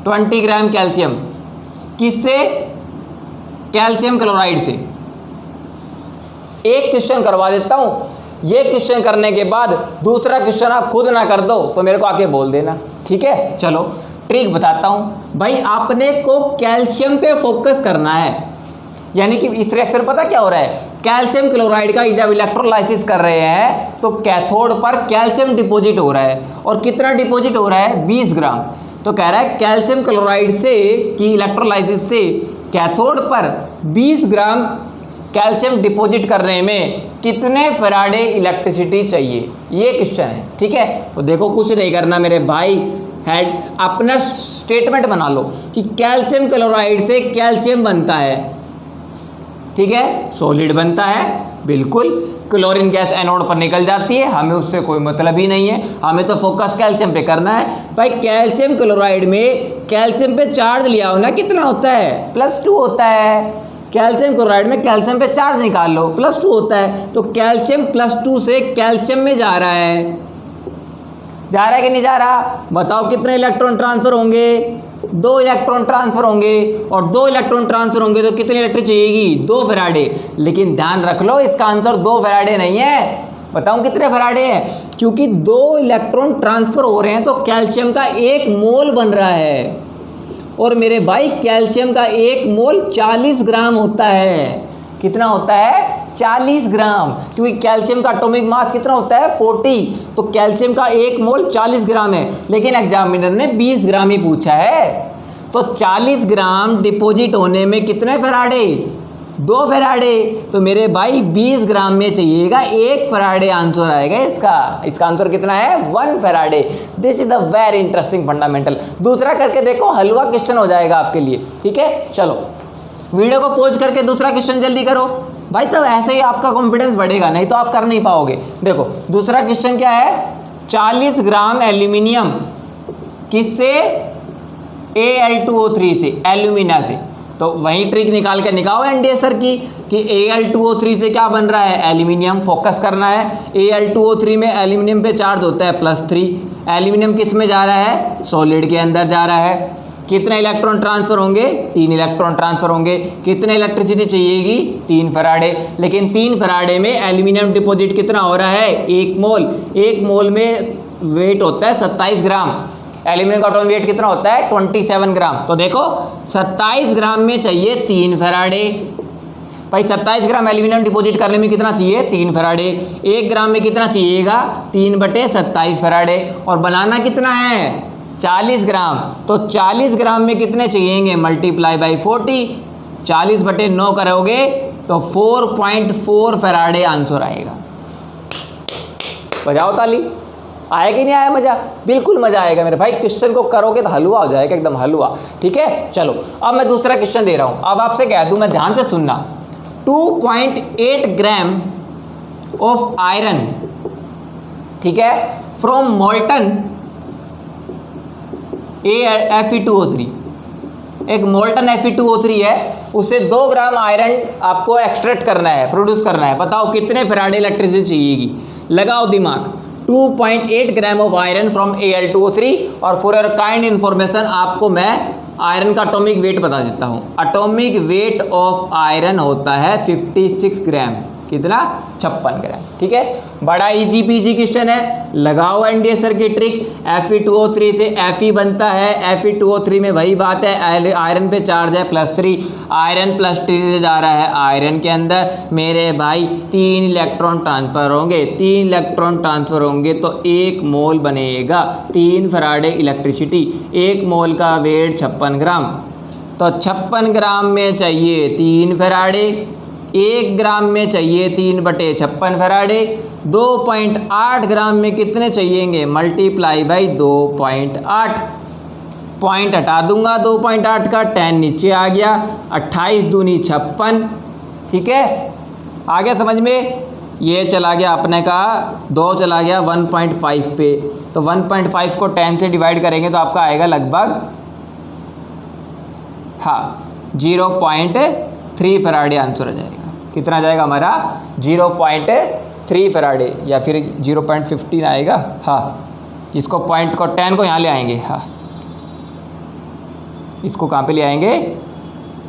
A: 20 ग्राम कैल्शियम, किससे? कैल्शियम क्लोराइड से। एक क्वेश्चन करवा देता हूँ, ये क्वेश्चन करने के बाद दूसरा क्वेश्चन आप खुद ना कर दो तो मेरे को आके बोल देना, ठीक है। चलो ट्रिक बताता हूँ भाई, आपने को कैल्शियम पे फोकस करना है। यानी कि इस रिएक्शन पता क्या हो रहा है? कैल्शियम क्लोराइड का जब इलेक्ट्रोलाइसिस कर रहे हैं तो कैथोड पर कैल्शियम डिपॉजिट हो रहा है, और कितना डिपॉजिट हो रहा है? 20 ग्राम। तो कह रहा है कैल्शियम क्लोराइड से की इलेक्ट्रोलाइसिस से कैथोड पर 20 ग्राम कैल्शियम डिपॉजिट करने में कितने फैराडे इलेक्ट्रिसिटी चाहिए, ये क्वेश्चन है। ठीक है, तो देखो कुछ नहीं करना मेरे भाई, हेड अपना स्टेटमेंट बना लो कि कैल्शियम क्लोराइड से कैल्शियम बनता है। ठीक है, सॉलिड बनता है बिल्कुल, क्लोरीन गैस एनोड पर निकल जाती है, हमें उससे कोई मतलब ही नहीं है, हमें तो फोकस कैल्शियम पे करना है। भाई कैल्शियम क्लोराइड में कैल्शियम पे चार्ज लिया हो ना, कितना होता है, +2 होता है। कैल्शियम क्लोराइड में कैल्शियम पे चार्ज निकाल लो, +2 होता है। तो कैल्शियम +2 से कैल्शियम में जा रहा है, जा रहा है कि नहीं जा रहा, बताओ कितने इलेक्ट्रॉन ट्रांसफर होंगे, 2 इलेक्ट्रॉन ट्रांसफर होंगे, और 2 इलेक्ट्रॉन ट्रांसफर होंगे तो कितनी इलेक्ट्रिक चाहिएगी, 2 फैराडे। लेकिन ध्यान रख लो इसका आंसर 2 फैराडे नहीं है, बताऊं कितने फैराडे हैं, क्योंकि 2 इलेक्ट्रॉन ट्रांसफर हो रहे हैं तो कैल्शियम का 1 मोल बन रहा है, और मेरे भाई कैल्शियम का 1 मोल 40 ग्राम होता है। कितना होता है, 40 ग्राम, क्योंकि कैल्शियम का एटॉमिक मास कितना होता है, 40, तो कैल्शियम का 1 मोल 40 ग्राम है, लेकिन एग्जामिनर ने 20 ग्राम ही पूछा है। तो 40 ग्राम डिपॉजिट होने में कितने फैराडे, 2 फैराडे, तो मेरे भाई 20 ग्राम में चाहिएगा 1 फैराडे आंसर आएगा इसका आंसर कितना है, 1 Faraday. This is the very interesting fundamental. दूसरा करके देखो, हलवा क्वेश्चन हो जाएगा आपके लिए। ठीक है, चलो वीडियो को पॉज करके दूसरा क्वेश्चन जल्दी करो भाई, तब ऐसे ही आपका कॉन्फिडेंस बढ़ेगा, नहीं तो आप कर नहीं पाओगे। देखो दूसरा क्वेश्चन क्या है, 40 ग्राम एल्यूमिनियम किससे, Al2O3 से, एल्यूमिना से। तो वही ट्रिक निकाल के निकालो एनडीए सर की कि Al2O3 से क्या बन रहा है, एल्यूमिनियम। फोकस करना है, Al2O3 में एल्यूमिनियम पे चार्ज होता है +3, एल्यूमिनियम किस में जा रहा है, सॉलिड के अंदर जा रहा है। कितने इलेक्ट्रॉन ट्रांसफर होंगे, 3 इलेक्ट्रॉन ट्रांसफर होंगे। कितने इलेक्ट्रिसिटी चाहिएगी, 3 फैराडे। लेकिन 3 फैराडे में एल्यूमिनियम डिपॉजिट कितना हो रहा है, 1 मोल। 1 मोल में वेट होता है 27 ग्राम, एल्यूमिनियम का एटॉमिक वेट कितना होता है, 27 ग्राम। तो देखो 27 ग्राम में चाहिए 3 फैराडे। भाई 27 ग्राम एल्यूमिनियम डिपॉजिट करने में कितना चाहिए, 3 फैराडे। 1 ग्राम में कितना चाहिएगा, 3/27 फैराडे। और बनाना कितना है, 40 ग्राम। तो 40 ग्राम में कितने चाहिएंगे, मल्टीप्लाई बाई 40, 40/9 करोगे तो 4.4 फैराडे आंसर आएगा। बजाओ ताली, आया कि नहीं आया मज़ा, बिल्कुल मज़ा आएगा मेरे भाई। क्वेश्चन को करोगे तो हलवा हो जाएगा, एकदम हलवा। ठीक है, चलो अब मैं दूसरा क्वेश्चन दे रहा हूँ। अब आपसे कह दूँ, मैं ध्यान से सुनना, 2.8 ग्राम ऑफ आयरन, ठीक है, फ्रॉम मोल्टन Fe2O3, एक मोल्टन Fe2O3 है, उससे 2 ग्राम आयरन आपको एक्सट्रैक्ट करना है, प्रोड्यूस करना है। बताओ कितने फैराडे इलेक्ट्रिसिटी चाहिएगी, लगाओ दिमाग। 2.8 gram of iron from Al2O3। और फॉर योर काइंड इन्फॉर्मेशन आपको मैं आयरन का एटॉमिक वेट बता देता हूँ। एटॉमिक वेट ऑफ आयरन होता है 56 ग्राम, कितना, 56 ग्राम। ठीक है, बड़ा इजी पीजी क्वेश्चन है, लगाओ एनडीए सर की ट्रिक। Fe2O3 से Fe बनता है, Fe2O3 में वही बात है, आयरन पे चार्ज है +3, आयरन +3 से जा रहा है आयरन के अंदर। मेरे भाई 3 इलेक्ट्रॉन ट्रांसफ़र होंगे, 3 इलेक्ट्रॉन ट्रांसफ़र होंगे तो 1 मोल बनेगा, 3 फैराडे इलेक्ट्रिसिटी। 1 मोल का वेट 56 ग्राम, तो 56 ग्राम में चाहिए 3 फैराडे। 1 ग्राम में चाहिए 3/56 फैराडे। 2.8 ग्राम में कितने चाहिएंगे, मल्टीप्लाई बाई 2.8, पॉइंट हटा दूंगा 2.8 का, 10 नीचे आ गया, 28 दूनी 56। ठीक है, आ गया समझ में। ये चला गया अपने का 2 चला गया 1.5 पे, तो 1.5 को 10 से डिवाइड करेंगे तो आपका आएगा लगभग 0.3 फैराडे आंसर आ जाएगा। कितना जाएगा हमारा, 0.3 फैराडे, या फिर 0.15 आएगा। इसको पॉइंट को 10 को यहाँ ले आएंगे। इसको कहाँ पे ले आएंगे,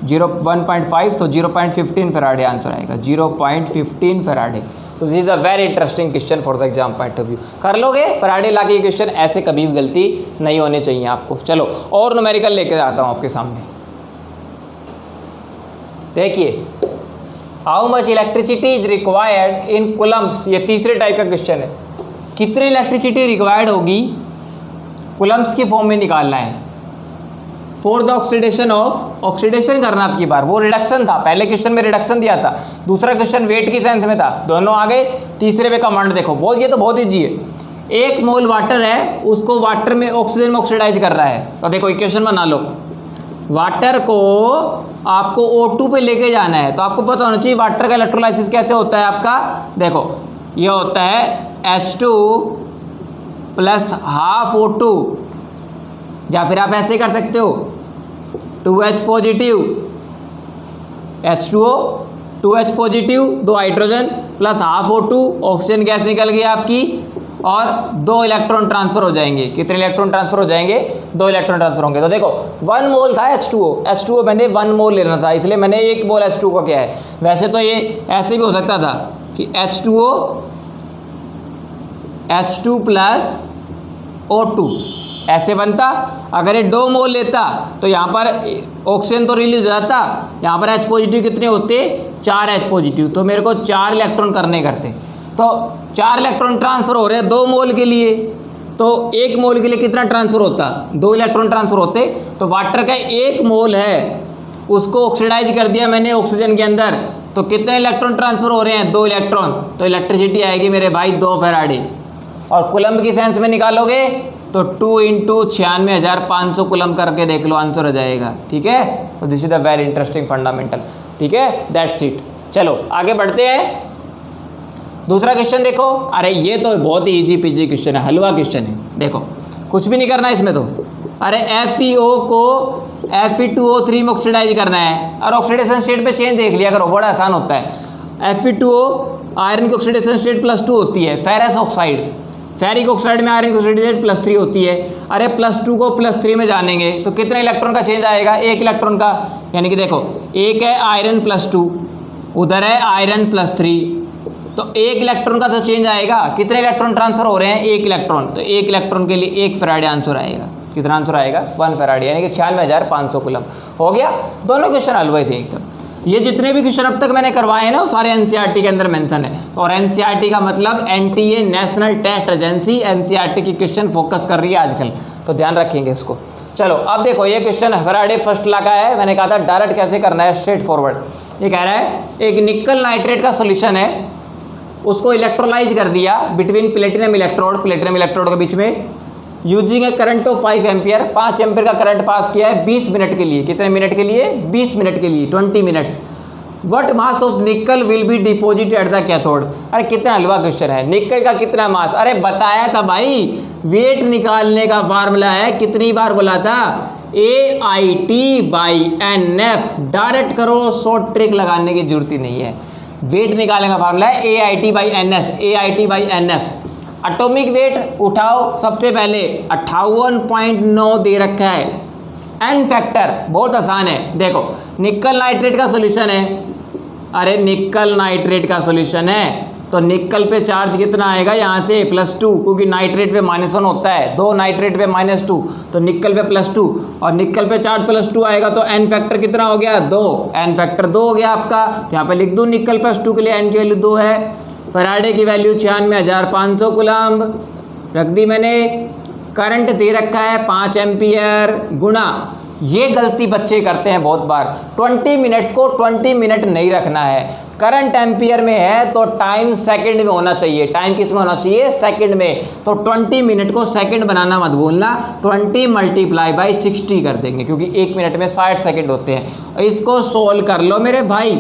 A: 1.5, तो 0.15 फैराडे आंसर आएगा, 0.15 फैराडे। तो this is a very interesting question for the exam point of view. कर लोगे फैराडे ला के क्वेश्चन, ऐसे कभी भी गलती नहीं होनी चाहिए आपको। चलो और न्यूमेरिकल लेके आता हूँ आपके सामने। देखिए, how much electricity is required in Coulomb's, ये तीसरे टाइप का क्वेश्चन है। कितनी इलेक्ट्रिसिटी रिक्वायर्ड होगी, कूलम्स की फॉर्म में निकालना है। For the oxidation of, oxidation करना आपकी बार, वो रिडक्शन था, पहले क्वेश्चन में रिडक्शन दिया था, दूसरा क्वेश्चन वेट की सेंस में था, दोनों आ गए। तीसरे पे कमांड देखो, बहुत ये तो बहुत ईजी है। 1 मोल वाटर है, उसको वाटर में ऑक्सीजन में ऑक्सीडाइज कर रहा है। तो देखो इक्वेशन बना लो, वाटर को आपको O2 पे लेके जाना है, तो आपको पता होना चाहिए वाटर का इलेक्ट्रोलाइसिस कैसे होता है आपका। देखो ये होता है H2 प्लस हाफ O2, या फिर आप ऐसे कर सकते हो 2H positive H2O, 2H positive 2 hydrogen plus half O2, oxygen gas निकल गई आपकी, और 2 इलेक्ट्रॉन ट्रांसफर हो जाएंगे। कितने इलेक्ट्रॉन ट्रांसफर हो जाएंगे? 2 इलेक्ट्रॉन ट्रांसफर होंगे। तो देखो 1 मोल था H2O मैंने 1 मोल लेना था, इसलिए मैंने 1 मोल H2O को किया है। वैसे तो ये ऐसे भी हो सकता था कि H2 प्लस O2 ऐसे बनता। अगर ये 2 मोल लेता तो यहाँ पर ऑक्सीजन तो रिलीज हो जाता, यहाँ पर H पॉजिटिव कितने होते? 4 H पॉजिटिव, तो मेरे को 4 इलेक्ट्रॉन करने करते। तो 4 इलेक्ट्रॉन ट्रांसफर हो रहे हैं 2 मोल के लिए, तो 1 मोल के लिए कितना ट्रांसफर होता? 2 इलेक्ट्रॉन ट्रांसफर होते। तो वाटर का 1 मोल है, उसको ऑक्सीडाइज कर दिया मैंने ऑक्सीजन के अंदर, तो कितने इलेक्ट्रॉन ट्रांसफर हो रहे हैं? 2 इलेक्ट्रॉन। तो इलेक्ट्रिसिटी आएगी मेरे भाई 2 फैराडे। और कूलम्ब की सेंस में निकालोगे तो 2 × 96,500 कूलम्ब करके देख लो, आंसर हो जाएगा। ठीक है, तो this is the very interesting fundamental. ठीक है, दैट्स इट। चलो आगे बढ़ते हैं। दूसरा क्वेश्चन देखो, अरे ये तो बहुत ही ईजी पीजी क्वेश्चन है, हलवा क्वेश्चन है। देखो कुछ भी नहीं करना है इसमें तो, अरे FeO को Fe2O3 में ऑक्सीडाइज करना है, और ऑक्सीडेशन स्टेट पे चेंज देख लिया करो, बड़ा आसान होता है। Fe2O आयरन की ऑक्सीडेशन स्टेट +2 होती है, फेरस ऑक्साइड, फेरिक ऑक्साइड में आयरन की ऑक्सीडेशन स्टेट +3 होती है। अरे +2 को +3 में जानेंगे तो कितने इलेक्ट्रॉन का चेंज आएगा? 1 इलेक्ट्रॉन का। यानी कि देखो एक है आयरन +2, उधर है आयरन +3, तो 1 इलेक्ट्रॉन का तो चेंज आएगा। कितने इलेक्ट्रॉन ट्रांसफर हो रहे हैं? 1 इलेक्ट्रॉन। तो 1 इलेक्ट्रॉन के लिए 1 फैराडे आंसर आएगा। कितना आंसर आएगा? 1 फैराडे, यानी कि 96,500 कूलम्ब। हो गया, दोनों क्वेश्चन हल हुए थे एकदम। ये जितने भी क्वेश्चन अब तक मैंने करवाए हैं ना, वो सारे NCERT के अंदर मेंशन है। और NCERT का मतलब NTA national test agency NCERT की क्वेश्चन फोकस कर रही है आजकल, तो ध्यान रखेंगे उसको। चलो अब देखो, ये क्वेश्चन फैराडे फर्स्ट लॉ का है। मैंने कहा था डायरेक्ट कैसे करना है, स्ट्रेट फॉरवर्ड। ये कह रहा है एक निकल नाइट्रेट का सोल्यूशन है, उसको इलेक्ट्रोलाइज कर दिया बिटवीन प्लेटिनम इलेक्ट्रोड के बीच में, using A current of 5 ampere, 5 ampere का करंट पास किया है 20 मिनट के लिए। कितने मिनट के लिए? 20 मिनट के लिए, 20 मिनट्स। व्हाट मास ऑफ निकल will be deposit eight the cathode. अरे कितना हलवा क्वेश्चन है, निकल का कितना मास? अरे बताया था भाई, वेट निकालने का फार्मूला है, कितनी बार बोला था? AIT/NF। डायरेक्ट करो, शॉर्ट ट्रिक लगाने की जरूरत ही नहीं है। वेट निकालने का फार्मूला है AIT/NF। एटॉमिक वेट उठाओ, सबसे पहले 58.9 दे रखा है। एन फैक्टर बहुत आसान है, देखो निकल नाइट्रेट का सॉल्यूशन है। अरे निकल नाइट्रेट का सॉल्यूशन है तो निकल पे चार्ज कितना आएगा? यहाँ से +2, क्योंकि नाइट्रेट पे -1 होता है, 2 नाइट्रेट पे -2, तो निकल पे +2, और निकल पे चार्ज +2 आएगा तो एन फैक्टर कितना हो गया? 2। एन फैक्टर 2 हो गया आपका। यहाँ पे लिख दूँ निकल +2 के लिए एन की वैल्यू 2 है। फैराडे की वैल्यू 96,500 कूलम्ब रख दी मैंने। करंट दे रखा है 5 एम्पियर गुणा, ये गलती बच्चे करते हैं बहुत बार, 20 मिनट्स को 20 मिनट नहीं रखना है। करंट एम्पियर में है तो टाइम सेकंड में होना चाहिए। टाइम किस में होना चाहिए? सेकंड में। तो 20 मिनट को सेकंड बनाना मत भूलना। 20 × 60 कर देंगे, क्योंकि 1 मिनट में 60 सेकंड होते हैं। इसको सोल्व कर लो मेरे भाई,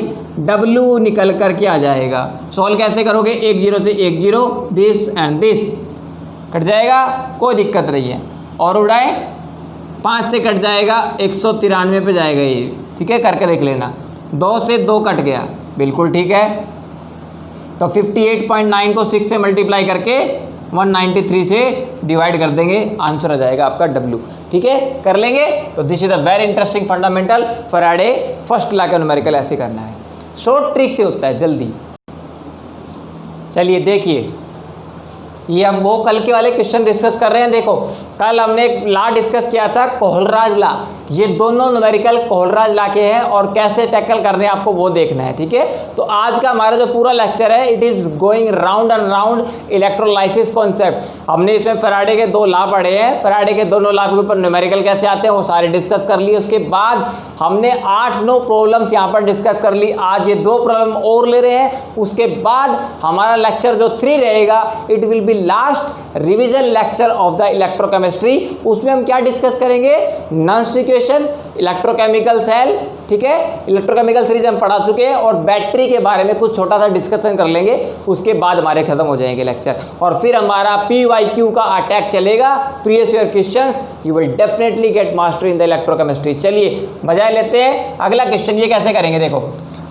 A: W निकल कर के आ जाएगा। सोल्व कैसे करोगे? 1 0 से 1 0, दिस एंड दिस कट जाएगा, कोई दिक्कत नहीं है। और उड़ाए 5 से कट जाएगा, 193 पे जाएगा ये। ठीक है, करके देख लेना। 2 से 2 कट गया, बिल्कुल ठीक है। तो 58.9 को 6 से मल्टीप्लाई करके 193 से डिवाइड कर देंगे, आंसर आ जाएगा आपका W। ठीक है, कर लेंगे। तो this is a very interesting fundamental Faraday first law का न्यूमेरिकल ऐसे करना है, शॉर्ट ट्रिक से होता है, जल्दी। चलिए देखिए, ये हम वो कल के वाले क्वेश्चन डिस्कस कर रहे हैं। देखो कल हमने एक लॉ डिस्कस किया था, कोहलराज लॉ। ये दोनों न्यूमेरिकल कोहलराज लॉ के हैं और कैसे टैकल करने हैं आपको वो देखना है, ठीक है। तो आज का हमारा जो पूरा लेक्चर है, it is going round and round electrolysis concept. हमने इसमें फैराडे के 2 लॉ पढ़े हैं, फैराडे के दोनों लॉ के ऊपर न्यूमेरिकल कैसे आते हैं वो सारे डिस्कस कर लिए। उसके बाद हमने 8-9 प्रॉब्लम्स यहाँ पर डिस्कस कर ली। आज ये 2 प्रॉब्लम और ले रहे हैं। उसके बाद हमारा लेक्चर जो 3 रहेगा, it will be last revision lecture of the electrochemistry. उसमें हम क्या डिस्कस करेंगे, नॉन इक्वेशन, इलेक्ट्रोकेमिकल सेल, ठीक है। इलेक्ट्रोकेमिकल सीरीज हम पढ़ा चुके हैं और बैटरी के बारे में कुछ छोटा सा डिस्कशन कर लेंगे। उसके बाद हमारे खत्म हो जाएंगे लेक्चर और फिर हमारा PYQ का अटैक चलेगा, previous year questions. You will definitely gate master in the electrochemistry. चलिए मजा लेते हैं। अगला क्वेश्चन ये कैसे करेंगे, देखो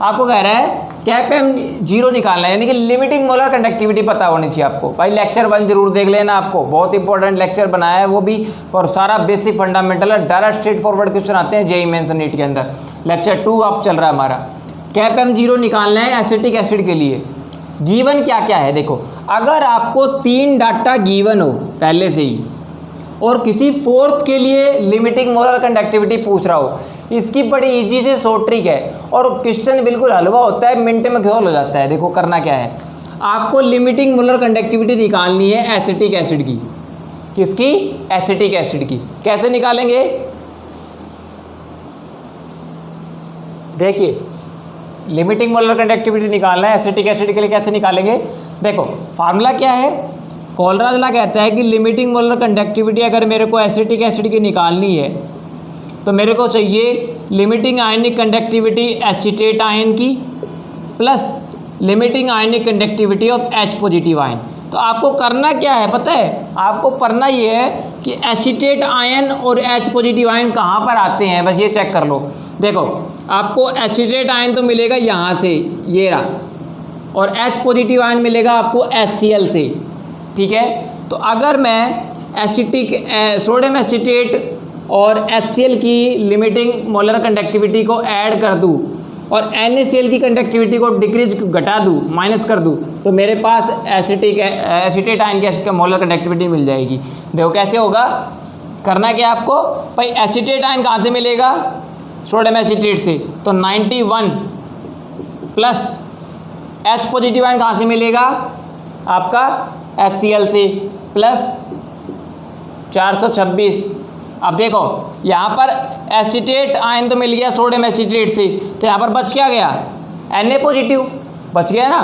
A: आपको कह रहा है KPm0 निकालना है, यानी कि लिमिटिंग मोलर कंडक्टिविटी पता होनी चाहिए आपको। भाई लेक्चर 1 जरूर देख लेना, आपको बहुत इंपॉर्टेंट लेक्चर बनाया है वो भी, और सारा बेसिक फंडामेंटल है। डायरेक्ट स्ट्रेट फॉरवर्ड क्वेश्चन आते हैं जेईई मेंस नीट के अंदर। लेक्चर 2 अब चल रहा है हमारा। KPm0 निकालना है एसिटिक एसिड के लिए। गिवन क्या क्या है देखो, अगर आपको 3 डाटा गिवन हो पहले से ही और किसी फोर्स के लिए लिमिटिंग मोलर कंडक्टिविटी पूछ रहा हो, इसकी बड़ी इजी से शॉर्ट ट्रिक है और क्वेश्चन बिल्कुल हलवा होता है, मिनट में सॉल्व हो जाता है। देखो करना क्या है, आपको लिमिटिंग मोलर कंडक्टिविटी निकालनी है एसिटिक एसिड की। किसकी? एसिटिक एसिड की। कैसे निकालेंगे देखिए, लिमिटिंग मोलर कंडक्टिविटी निकालना है एसिटिक एसिड के लिए। कैसे निकालेंगे देखो, फार्मूला क्या है, कोहलराज लॉ कहता है कि लिमिटिंग मोलर कंडक्टिविटी अगर मेरे को एसिटिक एसिड की निकालनी है तो मेरे को चाहिए limiting ionic conductivity acetate ion की plus limiting ionic conductivity of H positive ion. तो आपको करना क्या है पता है, आपको पढ़ना ये है कि एसीटेट आयन और H पॉजिटिव आयन कहाँ पर आते हैं, बस ये चेक कर लो। देखो आपको एसीटेट आयन तो मिलेगा यहाँ से, ये रहा, और H पॉजिटिव आयन मिलेगा आपको HCl से, ठीक है। तो अगर मैं सोडियम एसीटेट और HCl की लिमिटिंग मोलर कंडक्टिविटी को ऐड कर दूँ और NaCl की कंडक्टिविटी को डिक्रीज घटा दूँ, माइनस कर दूँ, तो मेरे पास एसीटेट आयन की मोलर कंडक्टिविटी मिल जाएगी। देखो कैसे होगा, करना क्या आपको, भाई एसीटेट आयन कहाँ से मिलेगा, सोडियम एसीटेट से, तो 91 प्लस H पॉजिटिव आयन कहाँ से मिलेगा आपका HCl से, प्लस 426। अब देखो यहाँ पर एसीटेट आयन तो मिल गया सोडियम एसीटेट से, तो यहाँ पर बच क्या गया, Na पॉजिटिव बच गया ना,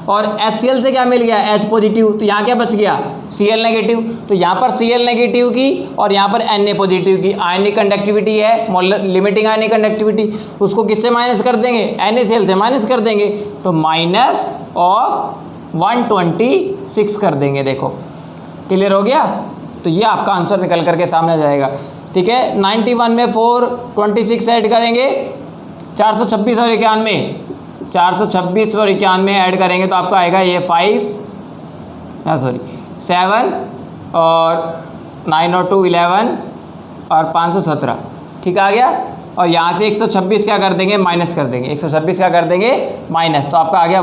A: और HCl से क्या मिल गया, H पॉजिटिव, तो यहाँ क्या बच गया, Cl नेगेटिव। तो यहाँ पर Cl नेगेटिव की और यहाँ पर Na पॉजिटिव की आयनिक कंडक्टिविटी है, लिमिटिंग आयनिक कंडक्टिविटी, उसको किससे माइनस कर देंगे, NaCl से माइनस कर देंगे, तो माइनस ऑफ 126 कर देंगे। देखो क्लियर हो गया, तो ये आपका आंसर निकल करके सामने जाएगा, ठीक है। 91 में 426 ऐड करेंगे, 426 और 91, 426 और 91 ऐड करेंगे तो आपका आएगा ये 7 और 9 और 2 11 और 517, ठीक आ गया। और यहाँ से 126 क्या कर देंगे, माइनस कर देंगे, 126 क्या कर देंगे, माइनस, तो आपका आ गया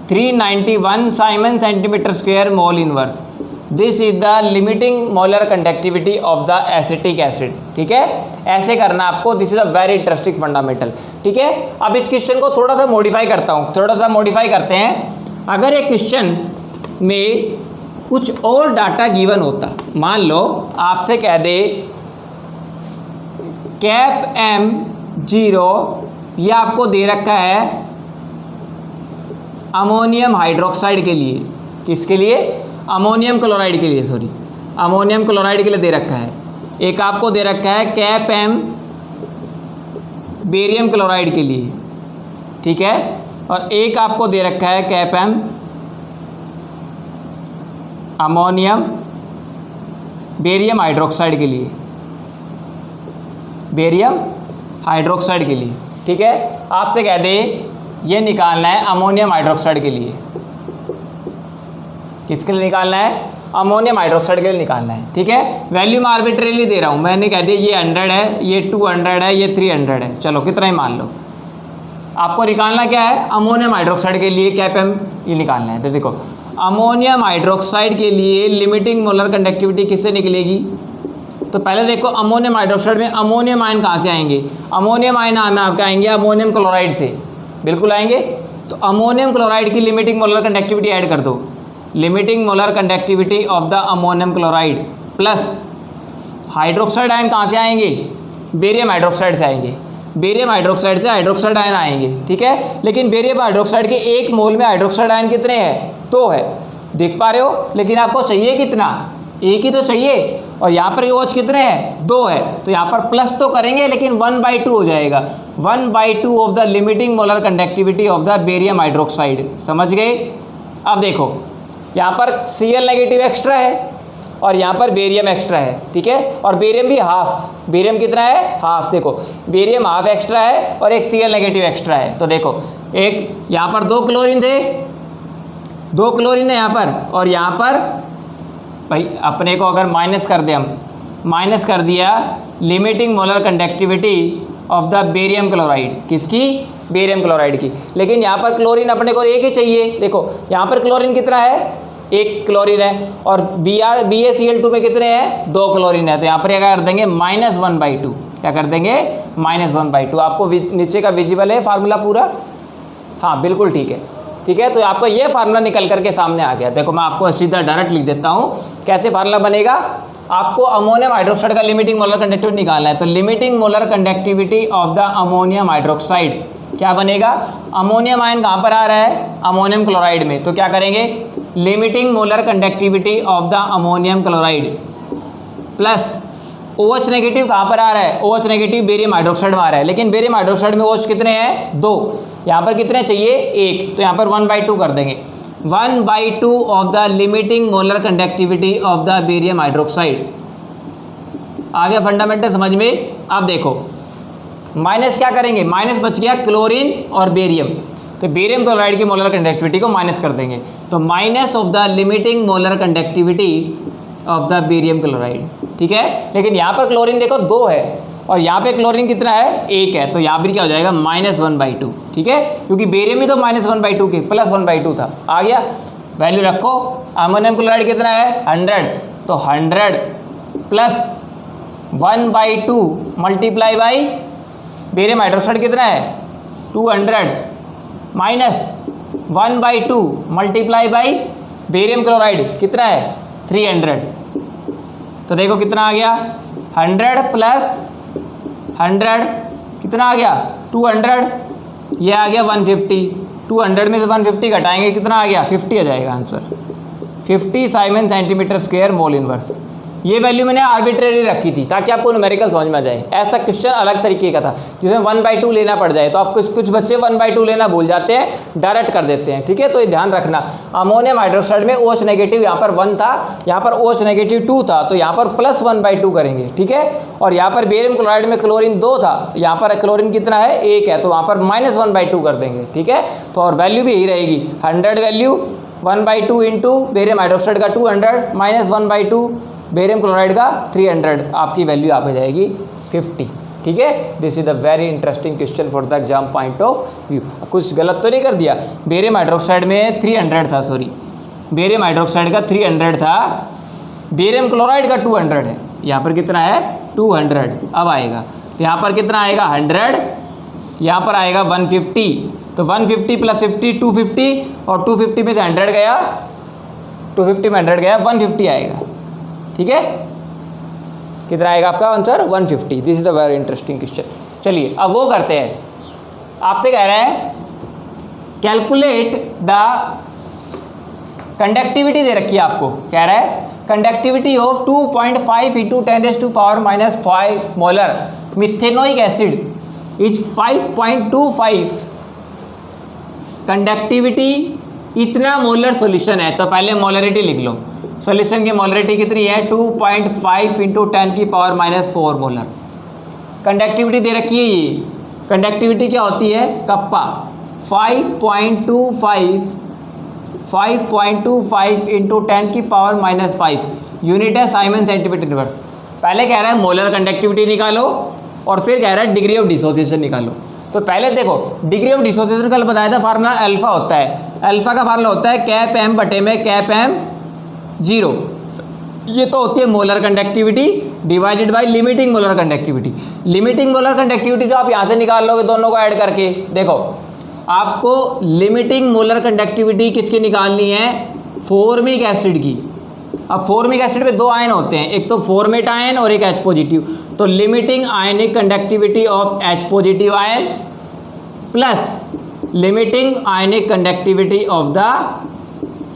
A: 391 Simon centimetre square mole inverse. This is the limiting molar conductivity of the acetic acid, ठीक है। ऐसे करना आपको, this is a very interesting fundamental, ठीक है। अब इस क्वेश्चन को थोड़ा सा मॉडिफाई करता हूँ, थोड़ा सा मॉडिफाई करते हैं। अगर एक क्वेश्चन में कुछ और डाटा गिवन होता, मान लो आपसे कह दे KPm0, ये आपको दे रखा है अमोनियम हाइड्रोक्साइड के लिए, किसके लिए, अमोनियम क्लोराइड के लिए, सॉरी अमोनियम क्लोराइड के लिए दे रखा है। एक आपको दे रखा है KPm बेरियम क्लोराइड के लिए, ठीक है, और एक आपको दे रखा है KPm अमोनियम बेरियम हाइड्रोक्साइड के लिए, बेरियम हाइड्रोक्साइड के लिए, ठीक है। आपसे कह दे ये निकालना है अमोनियम हाइड्रोक्साइड के लिए, किसके लिए निकालना है, अमोनियम हाइड्रोक्साइड के लिए निकालना है, ठीक है। वैल्यू मैं आर्बिट्रेरली दे रहा हूँ, मैंने कह दिया ये 100 है, ये 200 है, ये 300 है, चलो कितना ही मान लो। आपको निकालना क्या है, अमोनियम हाइड्रोक्साइड के लिए KPm ये निकालना है। तो देखो अमोनियम हाइड्रोक्साइड के लिए लिमिटिंग मोलर कंडक्टिविटी किससे निकलेगी? तो पहले देखो अमोनियम हाइड्रोक्साइड में अमोनियम आयन कहाँ से आएंगे? अमोनियम आयन आपके आएंगे अमोनियम क्लोराइड से, बिल्कुल आएंगे। तो अमोनियम क्लोराइड की लिमिटिंग मोलर कंडक्टिविटी ऐड कर दो, limiting molar conductivity of the ammonium chloride plus hydroxide ion कहाँ से आएंगे? बेरियम हाइड्रोक्साइड से आएंगे, बेरियम हाइड्रोक्साइड से हाइड्रोक्साइड आयन आएंगे, ठीक है। लेकिन बेरियम हाइड्रोक्साइड के एक मोल में हाइड्रोक्साइड आयन कितने हैं? 2 है, देख पा रहे हो। लेकिन आपको चाहिए कितना? एक ही तो चाहिए, और यहाँ पर OH कितने हैं? 2 है। तो यहाँ पर प्लस तो करेंगे लेकिन 1/2 हो जाएगा, 1/2 of the limiting molar conductivity of the barium hydroxide. समझ गए? अब देखो यहाँ पर Cl नेगेटिव एक्स्ट्रा है और यहाँ पर बेरियम एक्स्ट्रा है, ठीक है। और बेरियम भी हाफ, बेरियम कितना है? हाफ। देखो बेरियम हाफ एक्स्ट्रा है और एक Cl नेगेटिव एक्स्ट्रा है। तो देखो एक यहाँ पर 2 क्लोरीन थे, 2 क्लोरीन है यहाँ पर, और यहाँ पर भाई अपने को अगर माइनस कर दे, हम माइनस कर दिया limiting molar conductivity of the barium chloride. किसकी? बेरियम क्लोराइड की। लेकिन यहाँ पर क्लोरीन अपने को एक ही चाहिए। देखो यहाँ पर क्लोरीन कितना है? 1 क्लोरीन है, और BaCl2 में कितने हैं? 2 क्लोरीन है। तो यहाँ पर क्या कर देंगे? -1/2। क्या कर देंगे? -1/2। आपको नीचे का विजिबल है फार्मूला पूरा? हाँ बिल्कुल ठीक है, ठीक है। तो आपको ये फार्मूला निकल करके सामने आ गया। देखो मैं आपको सीधा डायरेक्ट लिख देता हूँ। कैसे फार्मूला बनेगा? आपको अमोनियम हाइड्रोक्साइड का लिमिटिंग मोलर कंडक्टिविटी निकालना है। तो limiting molar conductivity of the ammonium hydroxide क्या बनेगा? अमोनियम आयन कहाँ पर आ रहा है? अमोनियम क्लोराइड में। तो क्या करेंगे? Limiting molar conductivity of the ammonium chloride plus OH negative कहाँ पर आ रहा है? OH नेगेटिव बेरियम हाइड्रोक्साइड में आ रहा है। लेकिन बेरियम हाइड्रोक्साइड में OH कितने हैं? 2। यहाँ पर कितने चाहिए? 1। तो यहाँ पर 1/2 कर देंगे, 1/2 of the limiting molar conductivity of the barium hydroxide. आगे फंडामेंटल समझ में। अब देखो माइनस क्या करेंगे? माइनस बच गया क्लोरीन और बेरियम, तो बेरियम क्लोराइड की मोलर कंडक्टिविटी को माइनस कर देंगे। तो minus of the limiting molar conductivity of the barium chloride, ठीक है। लेकिन यहाँ पर क्लोरीन देखो 2 है और यहाँ पे क्लोरीन कितना है? 1 है। तो यहाँ पर क्या हो जाएगा? -1/2, ठीक है। क्योंकि बेरियम ही तो -1/2 के +1/2 था। आ गया? वैल्यू रखो। अमोनियम क्लोराइड कितना है? 100। तो 100 plus 1/2 multiply by barium hydroxide कितना है? 200 minus 1/2 multiply by barium chloride कितना है? 300। तो देखो कितना आ गया? 100 प्लस 100 कितना आ गया? 200। ये आ गया 150। 200 में से 150 घटाएंगे कितना आ गया? 50 आ जाएगा answer. 50 Simon centimetre square mole inverse. ये वैल्यू मैंने आर्बिट्रेरी रखी थी ताकि आपको न्यूमेरिकल समझ में आ जाए। ऐसा क्वेश्चन अलग तरीके का था जिसमें 1/2 लेना पड़ जाए। तो आप कुछ बच्चे 1/2 लेना भूल जाते हैं, डायरेक्ट कर देते हैं, ठीक है। तो ये ध्यान रखना। अमोनियम हाइड्रोक्साइड में OH नेगेटिव यहाँ पर 1 था, यहाँ पर OH नेगेटिव 2 था, तो यहाँ पर प्लस 1/2 करेंगे, ठीक है। और यहाँ पर बेरियम क्लोराइड में क्लोरीन 2 था, यहाँ पर क्लोरीन कितना है? 1 है, तो वहाँ पर -1/2 कर देंगे, ठीक है। तो और वैल्यू भी यही रहेगी। 100 वैल्यू 1/2 इंटू बेरियम हाइड्रोक्साइड का 200 माइनस 1/2 बेरियम क्लोराइड का 300, आपकी वैल्यू आ जाएगी 50, ठीक है। This is the very interesting question for the exam point of view. कुछ गलत तो नहीं कर दिया? बेरियम हाइड्रोक्साइड में 300 था, सॉरी बेरियम हाइड्रोक्साइड का 300 था, बेरियम क्लोराइड का 200 है। यहाँ पर कितना है? 200। अब आएगा तो यहाँ पर कितना आएगा? 100, यहाँ पर आएगा 150। तो 150 प्लस 50 250, और 250 में से 100 गया, 250 में 100 गया, 150 आएगा, ठीक है। कितना आएगा आपका answer? 150। This is the very interesting question. चलिए अब वो करते हैं। आपसे कह रहा है कैलकुलेट द कंडक्टिविटी दे रखी है आपको। कह रहा है conductivity of 2.5 × 10⁻⁵ molar methanoic acid is 5.25। Conductivity इतना मोलर सॉल्यूशन है, तो पहले मोलरिटी लिख लो। सॉल्यूशन की मोलरिटी कितनी है? 2.5 × 10⁻⁴ मोलर। कंडक्टिविटी दे रखी है। ये कंडक्टिविटी क्या होती है? कप्पा 5.25 × 10⁻⁵ यूनिट है साइमन सेंटीमीटर इनवर्स। पहले कह रहा है मोलर कंडक्टिविटी निकालो और फिर कह रहा है डिग्री ऑफ डिसोसिएशन निकालो। तो पहले देखो डिग्री ऑफ डिसोसिएशन कल बताया था, फार्मूला अल्फा होता है, अल्फा का फार्मूला होता है कैप एम बटे में कैप एम 0। ये तो होती है molar conductivity divided by limiting molar conductivity. Limiting molar conductivity तो आप यहाँ से निकाल लोगे दोनों को ऐड करके। देखो आपको लिमिटिंग मोलर कंडक्टिविटी किसकी निकालनी है, फॉर्मिक एसिड की। अब फॉर्मिक एसिड में 2 आयन होते हैं, एक तो फॉर्मेट आयन और एक H पॉजिटिव। तो limiting ionic conductivity of H positive ion plus limiting ionic conductivity of the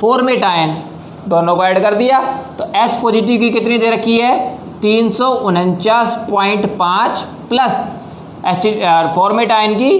A: format ion, दोनों को ऐड कर दिया। तो H पॉजिटिव की कितनी दे रखी है 349.5 प्लस फॉर्मेट आयन की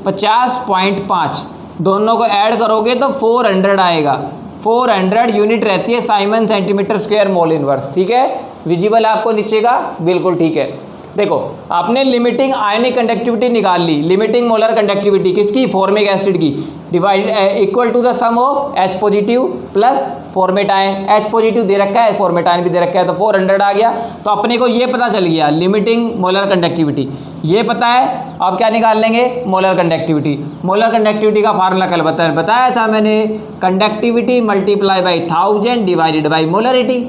A: 50.5, दोनों को ऐड करोगे तो 400 आएगा। 400 यूनिट रहती है Simon centimetre square mole inverse. ठीक है, विजिबल है आपको नीचे का, बिल्कुल ठीक है। देखो आपने लिमिटिंग आयनिक कंडक्टिविटी निकाल ली, लिमिटिंग मोलर कंडक्टिविटी किसकी, फॉर्मिक एसिड की, divide equal to the sum of H positive plus formate ion. H positive दे रखा है, फॉर्मेट आयन भी दे रखा है, तो 400 आ गया। तो अपने को ये पता चल गया लिमिटिंग मोलर कंडक्टिविटी, ये पता है। अब क्या निकाल लेंगे, मोलर कंडक्टिविटी। मोलर कंडक्टिविटी का फार्मूला कल बताया था मैंने, conductivity multiply by 1000 divided by molarity.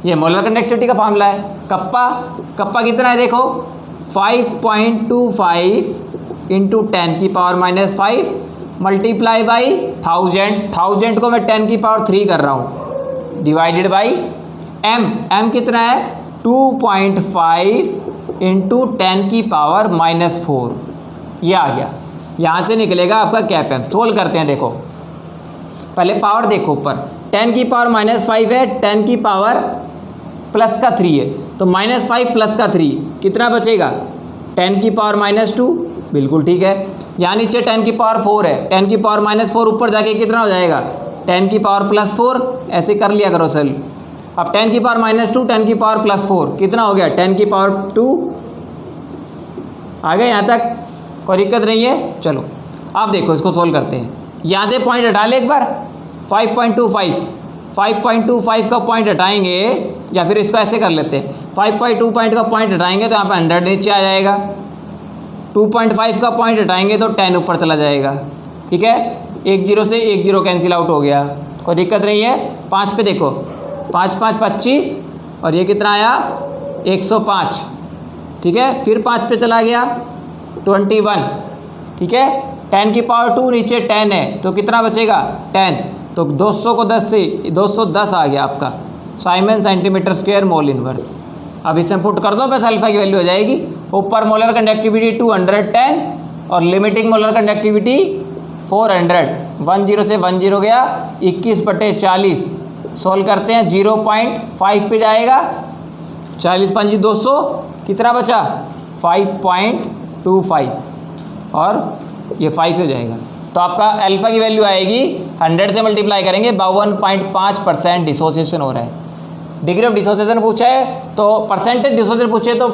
A: ये मोलर कंडक्टिविटी का फार्मूला है। कप्पा कितना है देखो 5.25 इंटू 10 की पावर -5 मल्टीप्लाई बाई 1000 को मैं 10 की पावर 3 कर रहा हूँ, डिवाइडेड बाई m कितना है 2.5 इंटू 10 की पावर -4, ये आ गया। यहाँ से निकलेगा आपका कैप m। सोल्व करते हैं। देखो पहले पावर देखो, ऊपर 10 की पावर -5 है, 10 की पावर प्लस का 3 है, तो -5 प्लस का 3 कितना बचेगा 10 की पावर -2, बिल्कुल ठीक है। यहाँ नीचे 10 की पावर 4 है, 10 की पावर -4 ऊपर जाके कितना हो जाएगा 10 की पावर +4, ऐसे कर लिया करो सर। अब 10 की पावर -2 10 की पावर +4 कितना हो गया 10 की पावर 2। आ गए यहाँ तक, कोई दिक्कत नहीं है। चलो आप देखो इसको सोल्व करते हैं। यहाँ से पॉइंट हटा ले एक बार, 5.25 का पॉइंट हटाएंगे, या फिर इसको ऐसे कर लेते हैं 5.2 पॉइंट का पॉइंट हटाएंगे तो यहाँ पे 100 नीचे आ जाएगा। 2.5 का पॉइंट हटाएंगे तो 10 ऊपर चला जाएगा। ठीक है, 1 0 से 1 0 कैंसिल आउट हो गया, कोई दिक्कत नहीं है। 5 पे देखो 5 5 25 और ये कितना आया 105। ठीक है, फिर 5 पे चला गया 21। ठीक है, 10 की पावर 2 नीचे 10 है तो कितना बचेगा 10, तो 200 को 10 से 210 आ गया आपका Simon centimetre square mole inverse. अब इसमें पुट कर दो, बस अल्फा की वैल्यू हो जाएगी। ऊपर मोलर कंडक्टिविटी 210 और लिमिटिंग मोलर कंडक्टिविटी 400। 10 से 10 गया 21/40। सोल्व करते हैं 0.5 पे जाएगा, 40 5 200, कितना बचा 5.25 और ये 5 हो जाएगा। तो आपका अल्फा की वैल्यू आएगी 100 से मल्टीप्लाई करेंगे 52.5% डिसोसिएशन हो रहा है। डिग्री ऑफ डिसोसिएशन पूछा है तो परसेंटेज डिसोसिएशन पूछे तो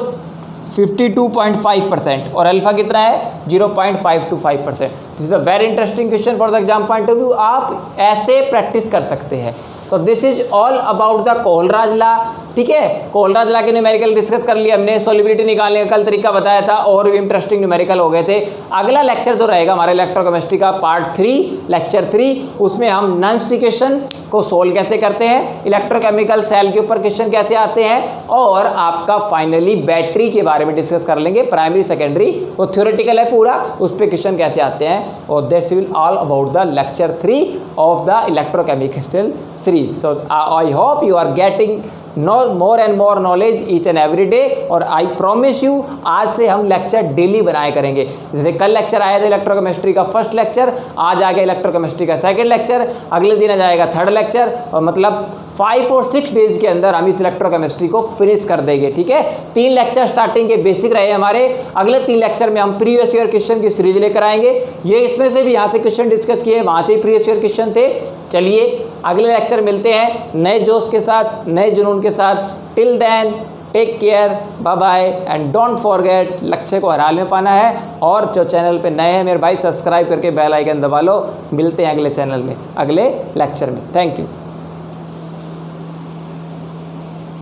A: 52.5% और अल्फा कितना है 0.525%। This is a very interesting question for the exam point of view. आप ऐसे प्रैक्टिस कर सकते हैं। तो this is all about the Kohlrausch law. ठीक है, कोलराज लॉ के न्यूमेरिकल डिस्कस कर लिया हमने, सॉल्युबिलिटी निकालने का कल तरीका बताया था और भी इंटरेस्टिंग न्यूमेरिकल हो गए थे। अगला लेक्चर जो रहेगा हमारे इलेक्ट्रोकेमिस्ट्री का पार्ट 3 लेक्चर 3, उसमें हम नॉन स्टिकेशन को सोल्व कैसे करते हैं, इलेक्ट्रोकेमिकल सेल के ऊपर क्वेश्चन कैसे आते हैं और आपका फाइनली बैटरी के बारे में डिस्कस कर लेंगे। प्राइमरी सेकेंडरी वो थ्योरेटिकल है पूरा, उस पर क्वेश्चन कैसे आते हैं और this will all about the lecture 3 of the electrochemical series. So I hope you are getting more and more knowledge each and every day और I promise you आज से हम लेक्चर डेली बनाया करेंगे। जैसे कल लेक्चर आया था इलेक्ट्रोकेमिस्ट्री का फर्स्ट लेक्चर, आज आ गया इलेक्ट्रोकेमिस्ट्री का सेकंड लेक्चर, अगले दिन आ जाएगा थर्ड लेक्चर और मतलब 5 और 6 डेज के अंदर हम इस इलेक्ट्रोकेमिस्ट्री को फिनिश कर देंगे। ठीक है, 3 लेक्चर स्टार्टिंग के बेसिक रहे हमारे, अगले 3 लेक्चर में हम प्रीवियस ईयर क्वेश्चन की सीरीज लेकर आएंगे। ये इसमें से भी यहाँ से क्वेश्चन डिस्कस किए, वहाँ से प्रीवियस ईयर क्वेश्चन थे। चलिए अगले लेक्चर मिलते हैं नए जोश के साथ, नए जुनून के साथ। Till then take care, bye bye and don't forget Lakshya को हरा में पाना है। और जो चैनल पे नए हैं मेरे भाई सब्सक्राइब करके बेल आइकन दबा लो। मिलते हैं अगले चैनल में, अगले लेक्चर में। Thank you.